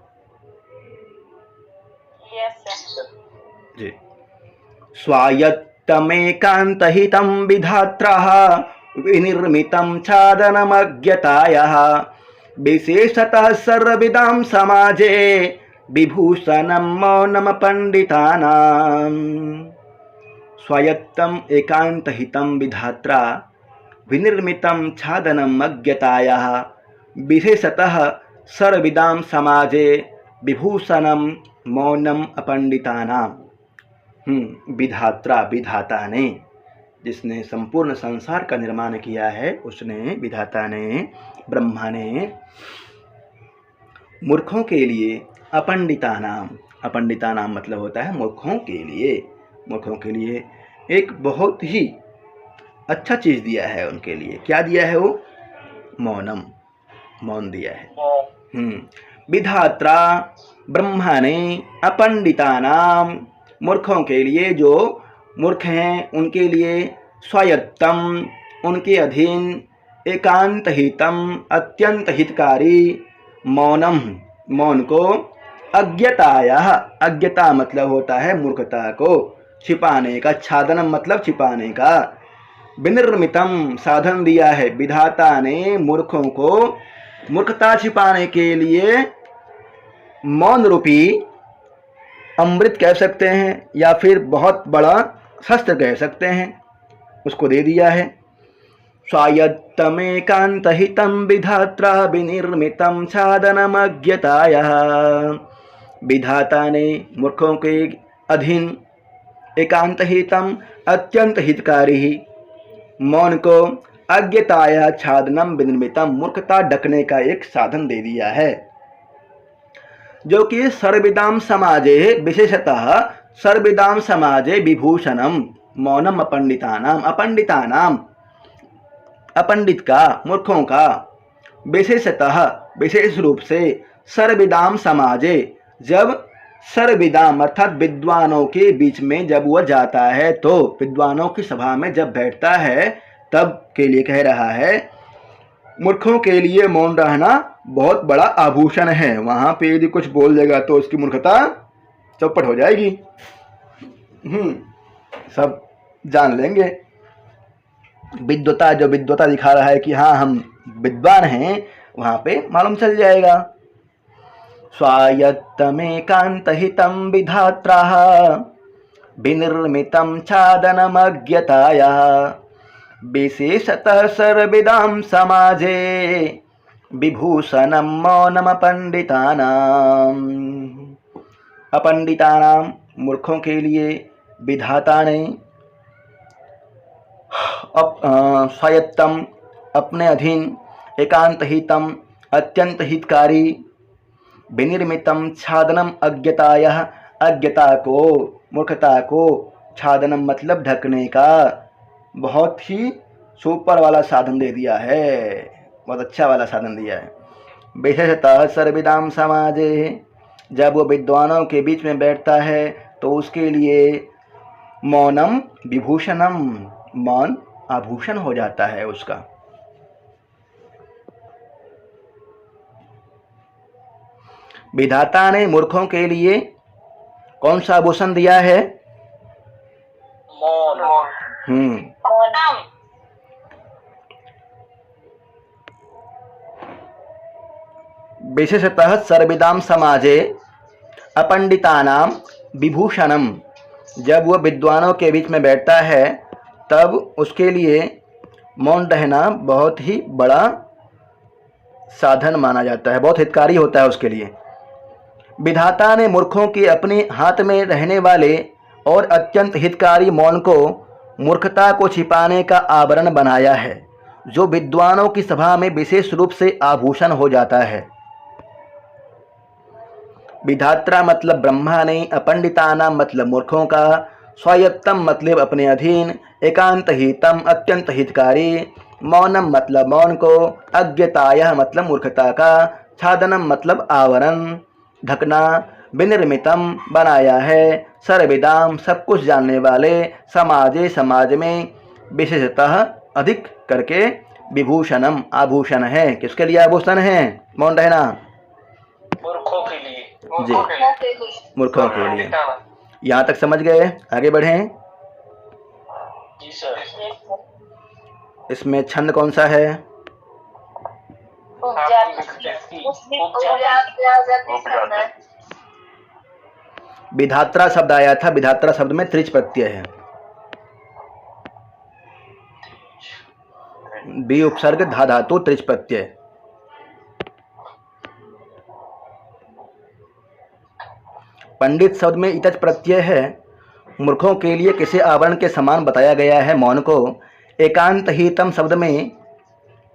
जी। स्वायत्तमेकान्तहितं विधात्रः विनिर्मितं छादनमज्ञतायः विशेषतः सर्वविदां समाजे विभूषणं मौनम पंडितानां। स्वायत्तम एकांतहितं विधात्रा विनिर्मितं छादनम अज्ञतायाः विशेषतः सर्वविदां समाजे विभूषणम मौनम अपंडितानां। विधात्रा, विधाता ने, जिसने संपूर्ण संसार का निर्माण किया है, उसने, विधाता ने, ब्रह्मा ने मूर्खों के लिए अपंडितानाम, अपंडितानाम मतलब होता है मूर्खों के लिए एक बहुत ही अच्छा चीज दिया है उनके लिए। क्या दिया है वो? मौनम, मौन दिया है। विधात्रा ब्रह्मा ने अपंडितानाम, मूर्खों के लिए, जो मूर्ख हैं उनके लिए, स्वायत्तम उनके अधीन, एकांत हितम अत्यंत हितकारी, मौनम मौन को, अज्ञताया, अज्ञता मतलब होता है मूर्खता को छिपाने का, छादनम मतलब छिपाने का, विनिर्मितम साधन दिया है विधाता ने मूर्खों को मूर्खता छिपाने के लिए मौन रूपी अमृत कह सकते हैं या फिर बहुत बड़ा शस्त्र कह सकते हैं, उसको दे दिया है। स्वायत्तमेकान्तहितं विधात्रा विनिर्मितं छादनमज्ञतायः, विधाता ने मूर्खों के अधीन, एकांतहितम अत्यंत हितकारी, मौन को, अज्ञताया छादनम विनिर्मितम मूर्खता ढकने का एक साधन दे दिया है, जो कि सर्वविदाम समाजे, विशेषतः सर्वविदाम समाजे विभूषणम मौनम अपंडितानाम, अपंडितानाम अपंडित का, मूर्खों का, विशेषतः विशेष रूप से, सर्वविदाम समाजे जब सर्वविदाम अर्थात विद्वानों के बीच में जब वह जाता है, तो विद्वानों की सभा में जब बैठता है तब के लिए कह रहा है, मूर्खों के लिए मौन रहना बहुत बड़ा आभूषण है। वहां पे यदि कुछ बोल देगा तो उसकी मूर्खता चौपट हो जाएगी, सब जान लेंगे। विद्वता, जो विद्वता दिखा रहा है कि हाँ हम विद्वान हैं, वहाँ पे मालूम चल जाएगा। स्वायत्तमेकान्तहितं विधात्राः विनिर्मितं छादनमज्ञताया विशेषतः सर्वविदां समाजे विभूषणं मौनमपण्डितानाम्। अपंडितानां मूर्खों के लिए विधाता ने स्वायत्तम अपने अधीन, एकांतहितम अत्यंत हितकारी, विनिर्मितम छादनम अज्ञताया अज्ञता को, मूर्खता को, छादनम मतलब ढकने का, बहुत ही सुपर वाला साधन दे दिया है, बहुत अच्छा वाला साधन दिया है। विशेषतः सर्वविदाम समाजे, जब वो विद्वानों के बीच में बैठता है तो उसके लिए मौनम विभूषणम, मौन आभूषण हो जाता है उसका। विधाता ने मूर्खों के लिए कौन सा आभूषण दिया है? मौन। विशेषतः सर्वविदाम समाजे अपंडितानाम विभूषणम, जब वह विद्वानों के बीच में बैठता है तब उसके लिए मौन रहना बहुत ही बड़ा साधन माना जाता है, बहुत हितकारी होता है उसके लिए। विधाता ने मूर्खों के अपने हाथ में रहने वाले और अत्यंत हितकारी मौन को मूर्खता को छिपाने का आवरण बनाया है, जो विद्वानों की सभा में विशेष रूप से आभूषण हो जाता है। विधात्रा मतलब ब्रह्मा ने, अपंडितानाम मतलब मूर्खों का, स्वायत्तम मतलब अपने अधीन, एकांतहितम अत्यंत हितकारी, मौनम मतलब मौन को, अज्ञताया मतलब मूर्खता का, छादनम मतलब आवरण ढकना, विनिर्मितम बनाया है, सर्वविदाम सब कुछ जानने वाले, समाजे समाज में, विशेषतः अधिक करके, विभूषणम आभूषण है। किसके लिए आभूषण है मौन रहना? मूर्खों के लिए। जी, मूर्खों के लिए। यहाँ तक समझ गए? आगे बढ़ें। जी सर। इसमें छंद कौन सा है? विधात्रा शब्द आया था, विधात्रा शब्द में त्रिच प्रत्यय है, बी उपसर्ग धा धातु त्रिच प्रत्यय। पंडित शब्द में इतच प्रत्यय है। मूर्खों के लिए किसी आवरण के समान बताया गया है मौन को। एकांतहितम शब्द में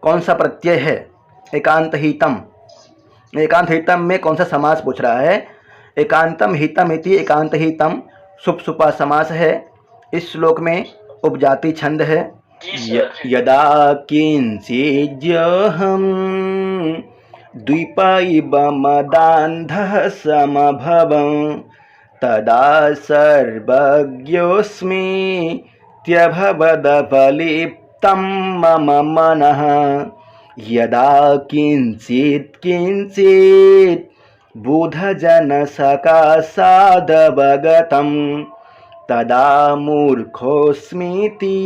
कौन सा प्रत्यय है? एकांतहितम, एकांतहितम में कौन सा समास पूछ रहा है? एकांतम हितम इति एकांतहितम सुप सुपा समास है। इस श्लोक में उपजाति छंद है। यदा किंचिज्जहम द्विपैवमदान्धः समभवं तदा सर्वज्ञोऽस्मि त्यभवदपलिप्तं मम मनः। यदा किंचित् किंचित् बुधजनसकाशादवगतं तदा मूर्खोऽस्मीति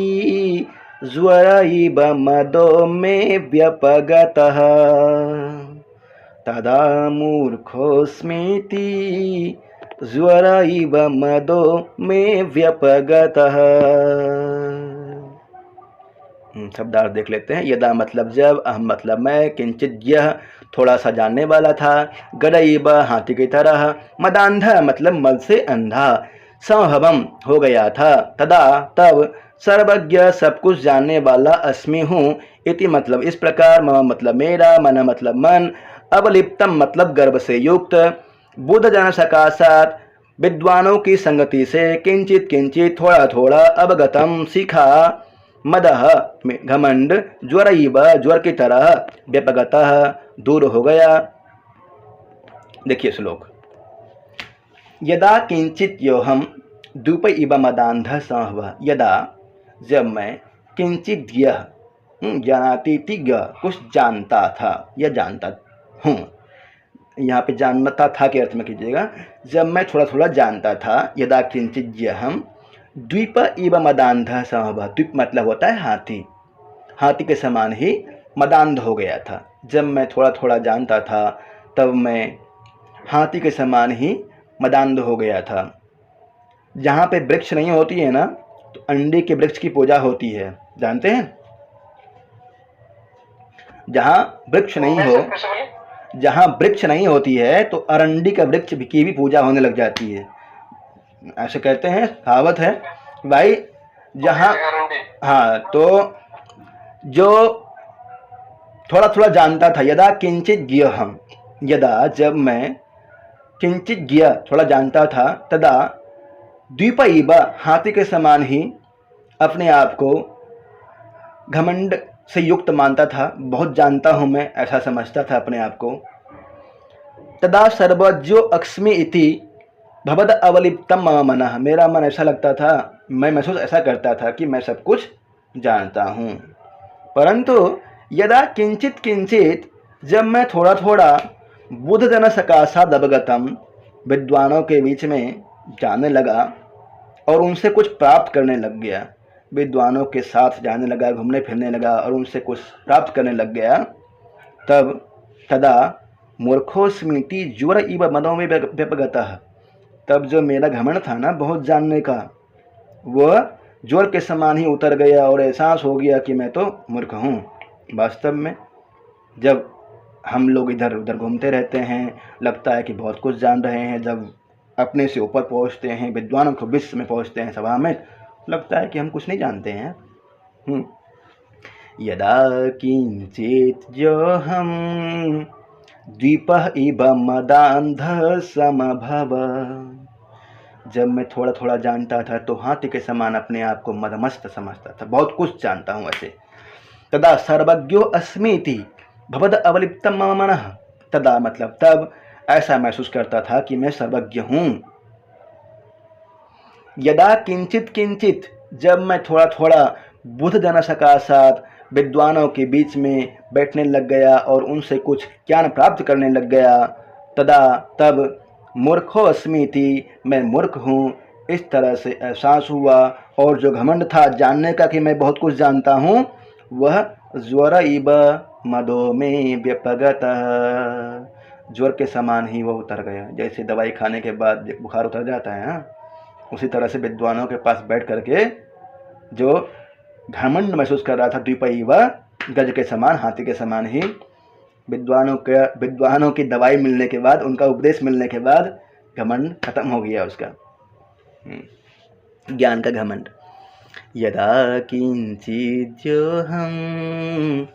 ज्वर इव मदो मे व्यपगतः। तदा मूर्खोऽस्मीति ज्वर इव मदो मे व्यपगतः। शब्दार्थ देख लेते हैं। यदा मतलब जब, अहम मतलब मैं, किंचित यह थोड़ा सा जानने वाला था, गड़ईब हाथी की तरह, मदांधा मतलब मद से अंधा, संभवम हो गया था, तदा तब, सर्वज्ञ सब कुछ जानने वाला, अस्मि हूँ, इति मतलब इस प्रकार, मम मतलब मेरा, मन मतलब मन, अवलिप्तम मतलब गर्भ से युक्त, बुध जन सकाशात विद्वानों की संगति से, किंचित किंचित थोड़ा थोड़ा, अवगतम सीखा, मदह घमंड, ज्वरईब ज्वर की तरह, व्यपगतः दूर हो गया। देखिए श्लोक। यदा किंचित योहम द्वीप इव मदांध संभव। यदा जब मैं, किंचित यह जानाती थी, कुछ जानता था या जानता हूँ, यहाँ पे जानता था के अर्थ में कीजिएगा। जब मैं थोड़ा थोड़ा जानता था, यदा किंचित यहम द्वीप इव मदांध संभव। द्वीप मतलब होता है हाथी, हाथी के समान ही मदान्ध हो गया था। जब मैं थोड़ा थोड़ा जानता था तब मैं हाथी के समान ही मदान्ध हो गया था। जहाँ पे वृक्ष नहीं होती है ना, तो अंडे के वृक्ष की पूजा होती है, जानते हैं? जहाँ वृक्ष नहीं हो, जहाँ वृक्ष नहीं होती है तो अरंडी का वृक्ष की भी पूजा होने लग जाती है। ऐसे कहते हैं, कहावत है भाई। जहाँ हाँ, तो जो थोड़ा थोड़ा जानता था, यदा किंचित ज्ञहम, यदा जब मैं किंचित ज्ञ थोड़ा जानता था, तदा द्वीपईव हाथी के समान ही अपने आप को घमंड से युक्त मानता था। बहुत जानता हूँ मैं, ऐसा समझता था अपने आप को। तदा सर्वज्ञो अक्ष्मी इति भवद अवलिप्तम मम मनः, मेरा मन ऐसा लगता था, मैं महसूस ऐसा करता था कि मैं सब कुछ जानता हूँ। परंतु यदा किंचित किंचित, जब मैं थोड़ा थोड़ा बुद्ध जन सकाशाद अवगतम, विद्वानों के बीच में जाने लगा और उनसे कुछ प्राप्त करने लग गया, विद्वानों के साथ जाने लगा, घूमने फिरने लगा और उनसे कुछ प्राप्त करने लग गया, तब तदा मूर्खोस्मिति ज्वर इव मदो में व्यपगतः, तब जो मेरा घमंड था ना बहुत जानने का, वह ज्वर के समान ही उतर गया और एहसास हो गया कि मैं तो मूर्ख हूँ। वास्तव में जब हम लोग इधर उधर घूमते रहते हैं, लगता है कि बहुत कुछ जान रहे हैं। जब अपने से ऊपर पहुँचते हैं, विद्वानों को विश्व में पहुँचते हैं, सभा में, लगता है कि हम कुछ नहीं जानते हैं। यदा किंचित जो हम द्वीपः इव मदान्ध समभव, जब मैं थोड़ा थोड़ा जानता था तो हाथी के समान अपने आप को मदमस्त समझता था, बहुत कुछ जानता हूँ ऐसे। तदा सर्वज्ञो अस्मीति भवद अवलिप्तम मम मनः, तदा मतलब तब ऐसा महसूस करता था कि मैं सर्वज्ञ हूँ। यदा किंचित किंचित, जब मैं थोड़ा थोड़ा बुद्ध जन सकाशात, विद्वानों के बीच में बैठने लग गया और उनसे कुछ ज्ञान प्राप्त करने लग गया, तदा तब मूर्खो अस्मीति, मैं मूर्ख हूँ, इस तरह से एहसास हुआ। और जो घमंड था जानने का कि मैं बहुत कुछ जानता हूँ, वह ज्वर इव मदो में व्यपगतः, ज्वर के समान ही वो उतर गया। जैसे दवाई खाने के बाद बुखार उतर जाता है ना, उसी तरह से विद्वानों के पास बैठ करके जो घमंड महसूस कर रहा था, द्वीपईव गज के समान, हाथी के समान ही, विद्वानों की दवाई मिलने के बाद, उनका उपदेश मिलने के बाद घमंड खत्म हो गया उसका, ज्ञान का घमंड। यदा किंचित जो हम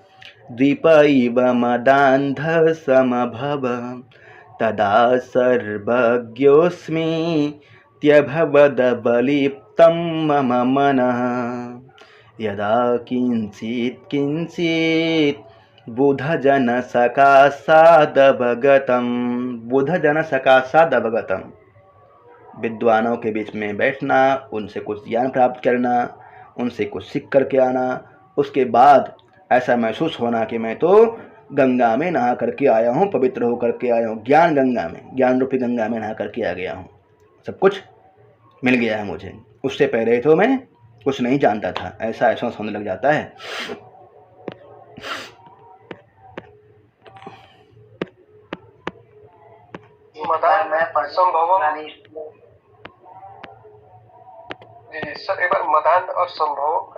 द्वीपईव मदान्ध समभव, तदा सर्वज्ञोऽस्मि त्यभवद बलिप्तं मम मनः। यदा किंचित किंचित बुधजन सकाशादवगतम, बुधजन सकाशादवगतम, विद्वानों के बीच में बैठना, उनसे कुछ ज्ञान प्राप्त करना, उनसे कुछ सीख करके आना, उसके बाद ऐसा महसूस होना कि मैं तो गंगा में नहा करके आया हूँ, पवित्र होकर के आया हूँ, ज्ञान गंगा में, ज्ञान रूपी गंगा में नहा करके आ गया हूँ, सब कुछ मिल गया है मुझे। उससे पहले तो मैं कुछ नहीं जानता था, ऐसा एहसास होने लग जाता है। सर एक बार मदान और संभव।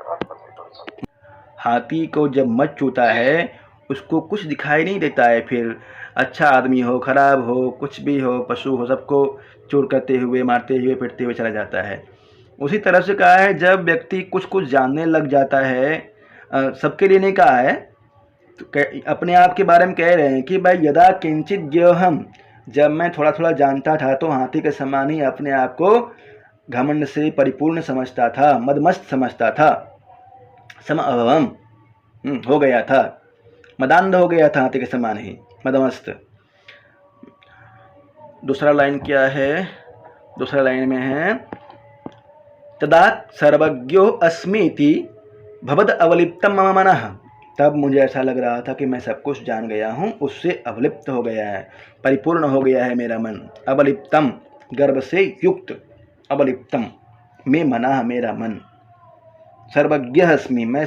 हाथी को जब मत चूता है, उसको कुछ दिखाई नहीं देता है, फिर अच्छा आदमी हो, खराब हो, कुछ भी हो, पशु हो, सबको चोर करते हुए, मारते हुए, पिटते हुए चला जाता है। उसी तरह से कहा है, जब व्यक्ति कुछ कुछ जानने लग जाता है, सबके लिए नहीं कहा है, तो अपने आप के बारे में कह रहे हैं कि भाई यदा किंचित ज्ञोहम, जब मैं थोड़ा थोड़ा जानता था तो हाथी के समान ही अपने आप को घमंड से परिपूर्ण समझता था, मदमस्त समझता था, समअभवम हो गया था, मदान्ध हो गया था, हाथी के समान ही मदमस्त। दूसरा लाइन क्या है? दूसरा लाइन में है तदा सर्वज्ञो अस्मीति भवद अवलिप्तम मम मनः, तब मुझे ऐसा लग रहा था कि मैं सब कुछ जान गया हूँ, उससे अवलिप्त हो गया है, परिपूर्ण हो गया है मेरा मन। अवलिप्तम गर्भ से युक्त, अवलिप्तम में मना मेरा मन। सर्वज्ञ अस्मि, मैं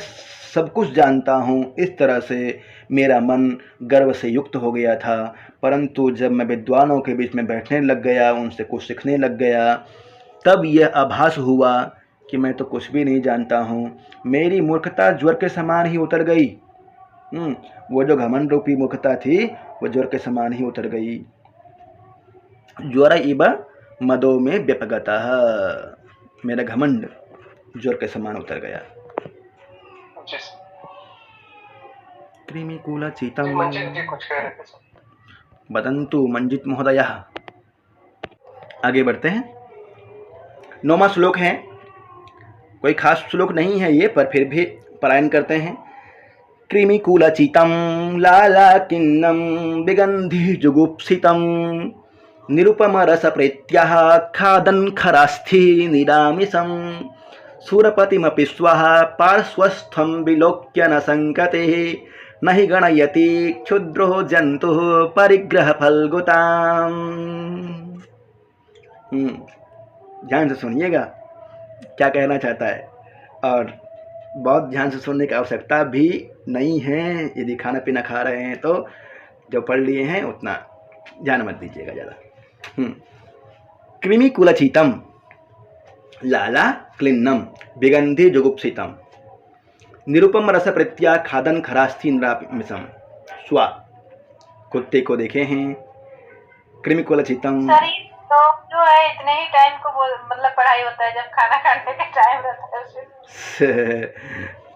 सब कुछ जानता हूँ, इस तरह से मेरा मन गर्व से युक्त हो गया था। परंतु जब मैं विद्वानों के बीच में बैठने लग गया, उनसे कुछ सीखने लग गया, तब यह आभास हुआ कि मैं तो कुछ भी नहीं जानता हूँ। मेरी मूर्खता ज्वर के समान ही उतर गई। वो जो घमंड रूपी मूर्खता थी वो ज्वर के समान ही उतर गई। ज्वर इव मदो में व्यपगतः, मेरा घमंड ज्वर के समान उतर गया। जी सर। कृमिकूल जी, चीतम मंजित जी कुछ कह रहे थे सर। वदन्तु मंजित महोदय। आगे बढ़ते हैं। 9वां श्लोक है। कोई खास श्लोक नहीं है ये, पर फिर भी पारायण करते हैं। कृमिकूलचितं लालाकिन्नं विगन्धि जुगुप्सितं निरुपमरसप्रीत्याः खादन् खरास्थि निरामिषं सुरपतिमपि स्वः पार्श्वस्थं विलोक्य न संकते न हि गणयति क्षुद्रो जन्तुः परिग्रहफल्गुताम्। ध्यान से सुनिएगा क्या कहना चाहता है, और बहुत ध्यान से सुनने की आवश्यकता भी नहीं है। यदि खाना पीना खा रहे हैं तो जो पढ़ लिए हैं उतना ध्यान मत दीजिएगा ज़्यादा। कृमिकुलचितं लाला क्लिन्नम विगंधि जुगुप्सितम निरुपम रस प्रत्या खादन खरास्थि निरामिषम। स्वा कुत्ते को देखे हैं। कृमिकुलचितं सर ये तो जो है इतने ही टाइम को मतलब पढ़ाई होता है जब खाना खाने का टाइम रहता है उसमें।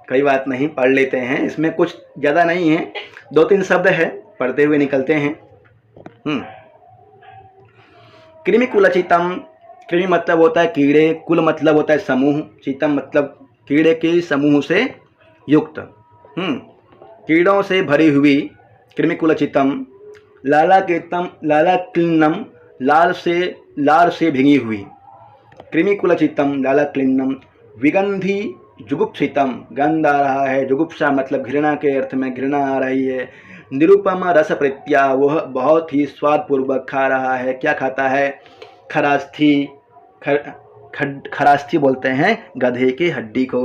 कोई बात नहीं, पढ़ लेते हैं, इसमें कुछ ज़्यादा नहीं है, 2-3 शब्द है, पढ़ते हुए निकलते हैं। कृमिकुलचितं, कृमि मतलब होता है कीड़े, कुल मतलब होता है समूह, चितम मतलब कीड़े के समूह से युक्त, कीड़ों से भरी हुई। कृमिकुलचितं लाला क्लिन्नम, लाल से भिंगी हुई। कृमिकुलचितं लाला क्लिन्नम विगंधि जुगुप्सितम, गंध आ रहा है। जुगुप्सा मतलब घृणा के अर्थ में घृणा आ रही है। निरुपम रस प्रत्या, वह बहुत ही स्वादपूर्वक खा रहा है। क्या खाता है? खरास्थि, खरास्थि बोलते हैं गधे की हड्डी को,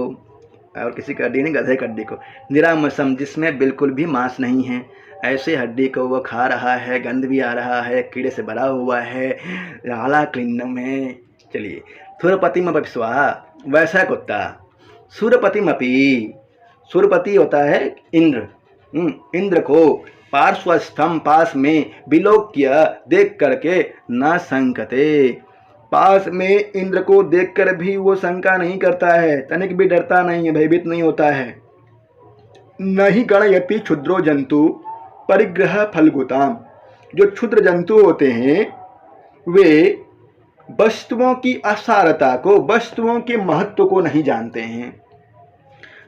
और किसी की हड्डी नहीं, गधे की हड्डी को। निरामसम जिसमें बिल्कुल भी मांस नहीं है, ऐसे हड्डी को वो खा रहा है। गंध भी आ रहा है, कीड़े से भरा हुआ है, लाला क्लिन्नम है। चलिए, सुरपतिमपि स्वाहा, वैसा कुत्ता। सुरपतिमपि, सुरपति होता है इंद्र, इंद्र को पार्श्वस्थम पास में विलोक्य देख करके न संकते, पास में इंद्र को देखकर भी वो शंका नहीं करता है, तनिक भी डरता नहीं है, भयभीत नहीं होता है। न ही गणयति क्षुद्रो जंतु परिग्रह फलगुताम, जो क्षुद्र जंतु होते हैं वे वस्तुओं की असारता को, वस्तुओं के महत्व को नहीं जानते हैं।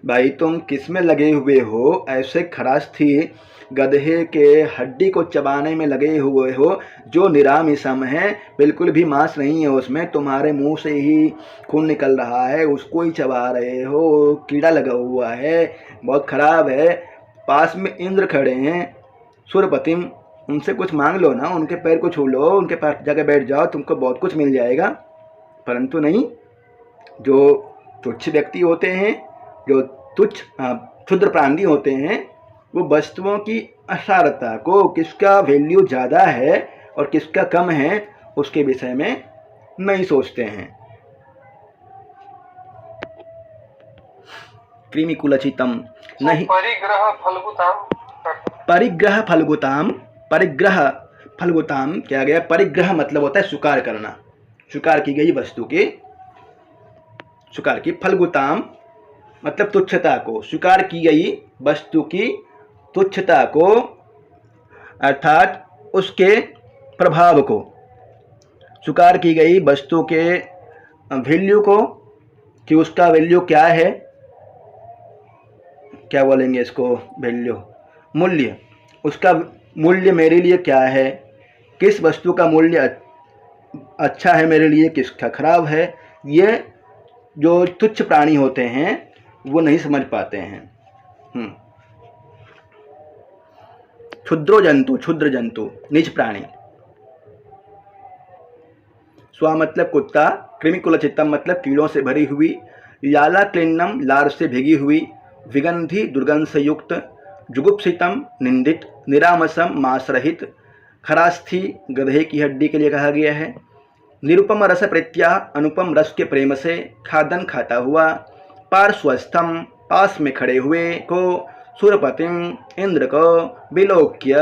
भाई तुम किस में लगे हुए हो? ऐसे खरास्थि गधे के हड्डी को चबाने में लगे हुए हो, जो निरामिषम है, बिल्कुल भी मांस नहीं है उसमें, तुम्हारे मुंह से ही खून निकल रहा है, उसको ही चबा रहे हो, कीड़ा लगा हुआ है, बहुत खराब है। पास में इंद्र खड़े हैं, सुरपतिम, उनसे कुछ मांग लो ना, उनके पैर को छू लो, उनके पास जाकर बैठ जाओ, तुमको बहुत कुछ मिल जाएगा। परंतु नहीं, जो तुच्छ व्यक्ति होते हैं, जो तुच्छ क्षुद्र प्राणी होते हैं, वो वस्तुओं की असारता को, किसका वैल्यू ज़्यादा है और किसका कम है, उसके विषय में नहीं सोचते हैं। कृमिकुलचितं नहीं परिग्रह फलगुताम, परिग्रह फलगुताम, परिग्रह फलगुताम क्या गया? परिग्रह मतलब होता है स्वीकार करना, स्वीकार की गई वस्तु के, स्वीकार की। फलगुताम मतलब तुच्छता को, स्वीकार की गई वस्तु की तुच्छता को, अर्थात उसके प्रभाव को, स्वीकार की गई वस्तु के वैल्यू को, कि उसका वैल्यू क्या है, क्या बोलेंगे इसको, वैल्यू, मूल्य, उसका मूल्य मेरे लिए क्या है, किस वस्तु का मूल्य अच्छा है मेरे लिए, किसका खराब है, ये जो तुच्छ प्राणी होते हैं वो नहीं समझ पाते हैं। क्षुद्रो जंतु, क्षुद्र जंतु, नीच प्राणी। स्वा मतलब कुत्ता, कृमिकुलचित्तम मतलब कीड़ों से भरी हुई, याला क्लिन्नम लार से भीगी हुई, विगंधी दुर्गंध से युक्त, जुगुप्सितम निंदित, निरामसम मांस रहित, खरास्थी गधे की हड्डी के लिए कहा गया है। निरुपम रस प्रत्याह अनुपम रस के प्रेम से, खादन खाता हुआ, पार्श्वस्थम पास में खड़े हुए को, सुरपतिम इंद्र को, विलोक्य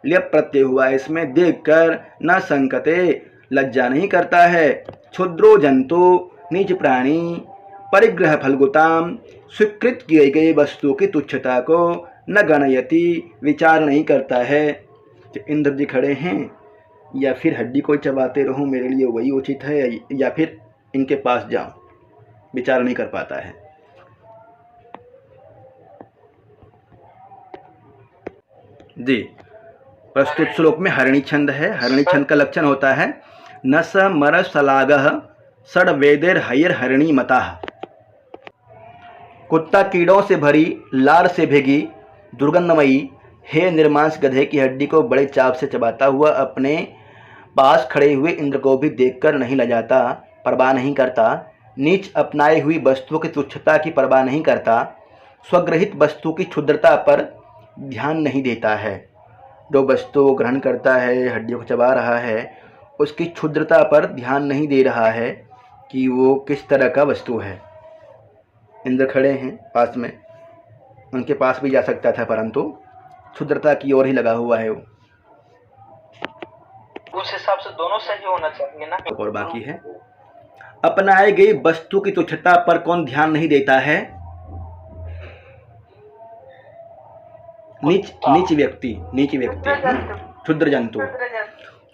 लिप प्रत्यय हुआ इसमें देखकर, न संकते लज्जा नहीं करता है, क्षुद्रो जंतु नीच प्राणी, परिग्रह फलगुताम स्वीकृत किए गए वस्तु की तुच्छता को, न गणयति विचार नहीं करता है। तो इंद्र जी खड़े हैं या फिर हड्डी को चबाते रहूं मेरे लिए वही उचित है, या फिर इनके पास जाऊं, विचार नहीं कर पाता है। जी, प्रस्तुत श्लोक में हरणी छंद है। हरणी छंद का लक्षण होता है न स मर सलागह सड़ वेदेर हयर हरणी मता। कुत्ता कीड़ों से भरी, लार से भेगी, दुर्गंधमयी हे निर्मांस गधे की हड्डी को बड़े चाव से चबाता हुआ अपने पास खड़े हुए इंद्र को भी देखकर नहीं लजाता, परवाह नहीं करता, नीच अपनाई हुई वस्तुओं की तुच्छता की परवाह नहीं करता, स्वग्रहित वस्तु की क्षुद्रता पर ध्यान नहीं देता है। जो वस्तु ग्रहण करता है, हड्डियों को चबा रहा है, उसकी क्षुद्रता पर ध्यान नहीं दे रहा है कि वो किस तरह का वस्तु है। इंद्र खड़े हैं पास में, उनके पास भी जा सकता था परंतु क्षुद्रता की ओर ही लगा हुआ है वो। उस हिसाब से दोनों सही होना चाहिए ना। और बाकी है अपनाए गई वस्तु की तुच्छता पर कौन ध्यान नहीं देता है? नीच व्यक्ति क्षुद्र जंतु।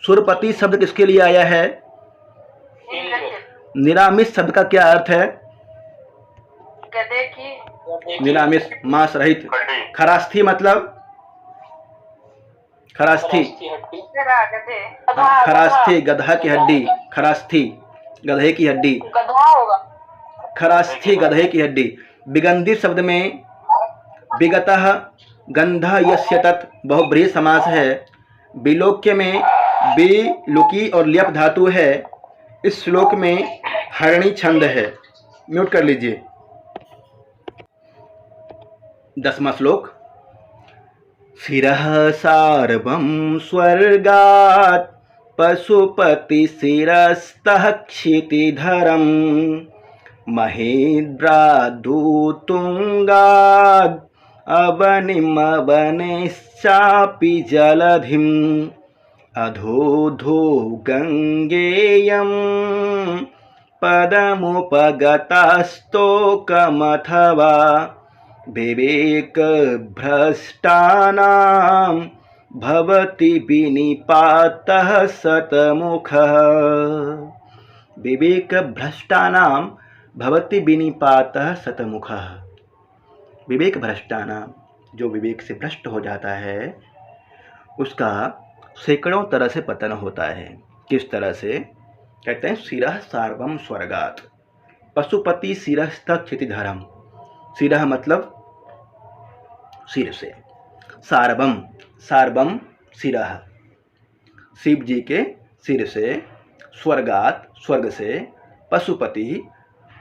सुरपति शब्द किसके लिए आया है? निरामिष शब्द का क्या अर्थ है? गधे की। निरामिष मांस रहित। खरास्थी मतलब खरास्थी, खरास्थी गधा की हड्डी, खरास्थी गधे की हड्डी, गधवा होगा। खरास्थी गधे की हड्डी। विगंधी शब्द में विगतः गंध यस्य तत् बहुब्रीहि समास है। विलोक्य में विलुकी और ल्यप धातु है। इस श्लोक में हरणी छंद है। म्यूट कर लीजिए। 10वां श्लोक। शिरः सार्वं स्वर्गात् पशुपति शिरस्तः क्षितिधरं महेन्द्रादूतुंगाद् अवनिमवनेश्चापि जलधिम् अधोधो गंगेयं पदमुपगतस्तोकमथवा विवेकभ्रष्टानां भवति विनिपातः शतमुखः। विवेकभ्रष्टानां भवति विनिपातः शतमुखः। विवेक भ्रष्टानां, जो विवेक से भ्रष्ट हो जाता है उसका सैकड़ों तरह से पतन होता है। किस तरह से? कहते हैं शिरः सार्वं स्वर्गात् पशुपति शिरस्तः क्षितिधरम्। शिरः मतलब सिर से, सार्वं सार्वं शिरः शिव जी के सिर से, स्वर्गात् स्वर्ग से, पशुपति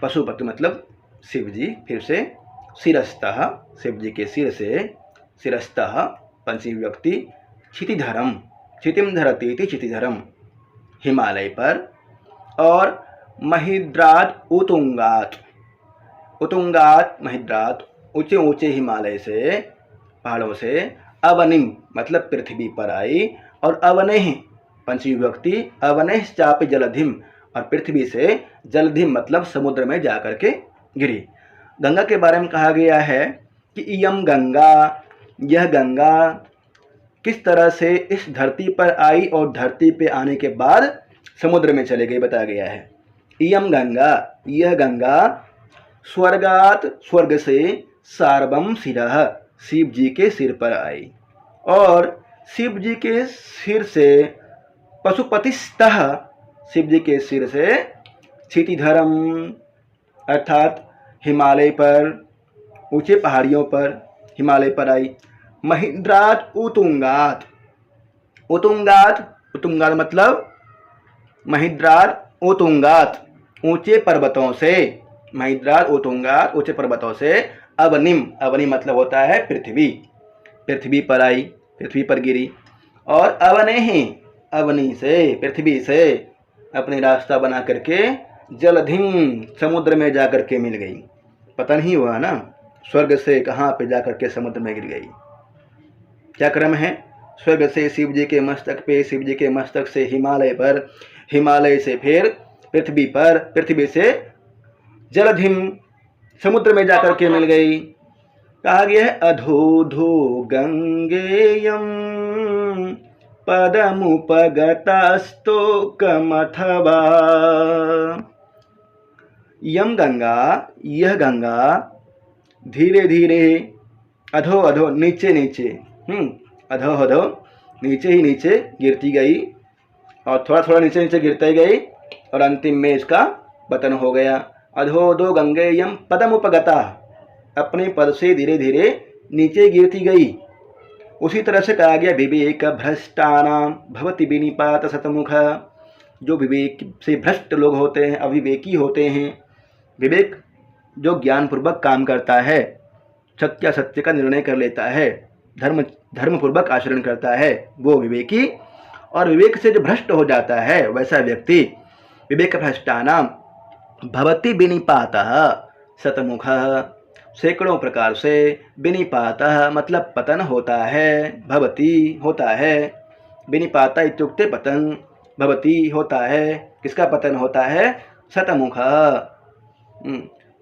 पशुपति मतलब शिव जी, फिर से शिरस्तः शिव जी के सिर से, शिरस्तः पंचमी व्यक्ति, क्षितिधरम क्षितिम धरती इति क्षितिधरम हिमालय पर, और महिद्रात उत्तुंगात उत्तुंगात महिद्रात ऊंचे ऊंचे हिमालय से, पहाड़ों से, अवनिम मतलब पृथ्वी पर आई, और अवनेह पंचमी व्यक्ति, अवनेह चापि जलधिम और पृथ्वी से जलधिम मतलब समुद्र में जाकर के गिरी। गंगा के बारे में कहा गया है कि इयम गंगा, यह गंगा किस तरह से इस धरती पर आई और धरती पे आने के बाद समुद्र में चले गई बताया गया है। इयम गंगा, यह गंगा स्वर्गात स्वर्ग से, सार्वम शिरः शिव जी के सिर पर आई, और शिव जी के सिर से पशुपतिस्तः शिव जी के सिर से, क्षितिधरम अर्थात हिमालय पर, ऊंचे पहाड़ियों पर हिमालय पर आई। महिद्रात उत्तुंगात उत्तुंगात उत्तुंगात मतलब महिद्रात उत्तुंगात ऊंचे पर्वतों से, महिद्रात उत्तुंगात ऊंचे पर्वतों से अवनिम, अवनि मतलब होता है पृथ्वी, पृथ्वी पर आई, पृथ्वी पर गिरी। और अवने ही, अवनि से, पृथ्वी से अपने रास्ता बना करके जलधिम, समुद्र में जा करके मिल गई। पता नहीं हुआ ना, स्वर्ग से कहाँ पे जा करके समुद्र में गिर गई। क्या क्रम है? स्वर्ग से शिव जी के मस्तक पे, शिव जी के मस्तक से हिमालय पर, हिमालय से फिर पृथ्वी पर, पृथ्वी से जलधिम, समुद्र में जाकर के मिल गई। कहा गया है अधोधो गंगेयम पदमुपगतस्तोकमथवा। यम गंगा, यह गंगा धीरे धीरे, अधो अधो, नीचे नीचे, अधो अधो, नीचे ही नीचे गिरती गई और थोड़ा थोड़ा नीचे नीचे गिरती गई और अंतिम में इसका पतन हो गया। अधोधो गंगेयम पदमुपगता, अपने पद से धीरे धीरे नीचे गिरती गई। उसी तरह से कहा गया विवेक भ्रष्टानाम भवति विनिपात शतमुख, जो विवेक से भ्रष्ट लोग होते हैं, अविवेकी होते हैं। विवेक जो ज्ञानपूर्वक काम करता है, सत्य सत्य का निर्णय कर लेता है, धर्मपूर्वक आचरण करता है, वो विवेकी। और विवेक से जो भ्रष्ट हो जाता है वैसा व्यक्ति विवेक भ्रष्टानाम भवति विनिपातः शतमुख, सैकड़ों प्रकार से, विनिपातः मतलब पतन होता है, भवति होता है, विनिपात इत्युक्ते पतन, भवति होता है, किसका पतन होता है? शतमुख,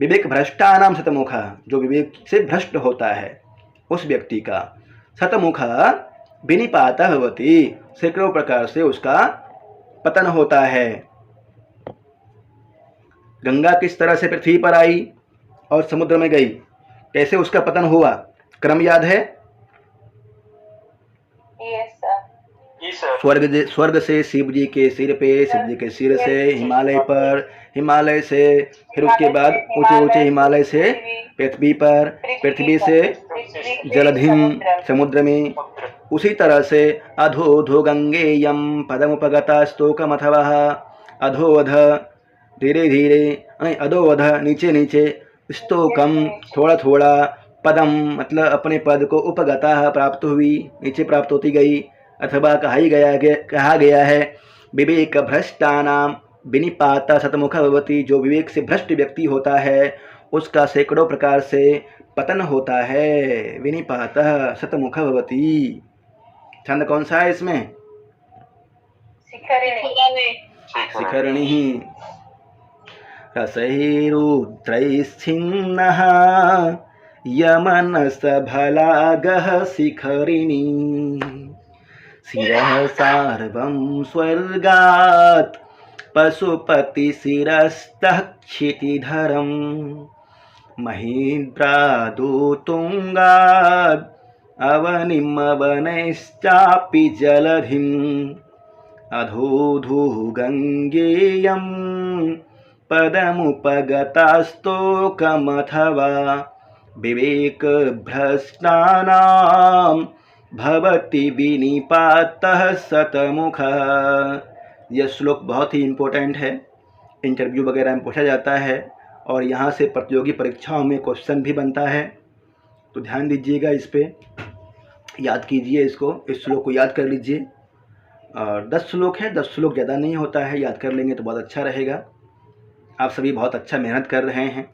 विवेक भ्रष्टानाम शतमुख, जो विवेक से भ्रष्ट होता है उस व्यक्ति का, शतमुख विनिपातः भवति, सैकड़ों प्रकार से उसका पतन होता है। गंगा किस तरह से पृथ्वी पर आई और समुद्र में गई, कैसे उसका पतन हुआ, क्रम याद है? स्वर्ग से शिव जी के सिर पे, शिव जी के सिर से हिमालय पर, हिमालय से फिर उसके बाद ऊंचे ऊंचे हिमालय से पृथ्वी पर, पृथ्वी से जलधिम, समुद्र में। उसी तरह से अधोधो गंगेयम पदमुपगता स्तोकमथवः, अधोअध धीरे धीरे, अधोअध नीचे नीचे, स्तोकम थोड़ा थोड़ा, पदम मतलब अपने पद को, उपगता प्राप्त हुई, नीचे प्राप्त होती गई। अथवा कहा गया है विवेक भ्रष्टानाम विनिपाता शतमुख भवति, जो विवेक से भ्रष्ट व्यक्ति होता है उसका सैकड़ों प्रकार से पतन होता है। विनिपातः शतमुख भवति। छंद कौन सा है इसमें? शिखरिणी। रसैरुद्रैश्छिन्नः यमनसभलागः शिखरिणी, शिरः सार्वं स्वर्गात् पशुपतिशिरस्तः क्षितिधरम्, महिद्रादुतुङ्गाद् अवनिमवनैश्चापि जलधिम्, अधोधुः गङ्गेयं पदमुपगतास्तोकमथवा, विवेकभ्रष्टानां भवति विनिपातः शतमुखः। यह श्लोक बहुत ही इम्पोर्टेंट है, इंटरव्यू वगैरह में पूछा जाता है और यहाँ से प्रतियोगी परीक्षाओं में क्वेश्चन भी बनता है, तो ध्यान दीजिएगा, इस पे याद कीजिए, इसको, इस श्लोक को याद कर लीजिए। और 10 श्लोक है, 10 श्लोक ज़्यादा नहीं होता है, याद कर लेंगे तो बहुत अच्छा रहेगा। आप सभी बहुत अच्छा मेहनत कर रहे हैं,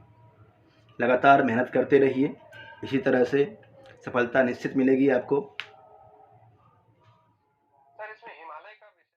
लगातार मेहनत करते रहिए, इसी तरह से सफलता निश्चित मिलेगी आपको।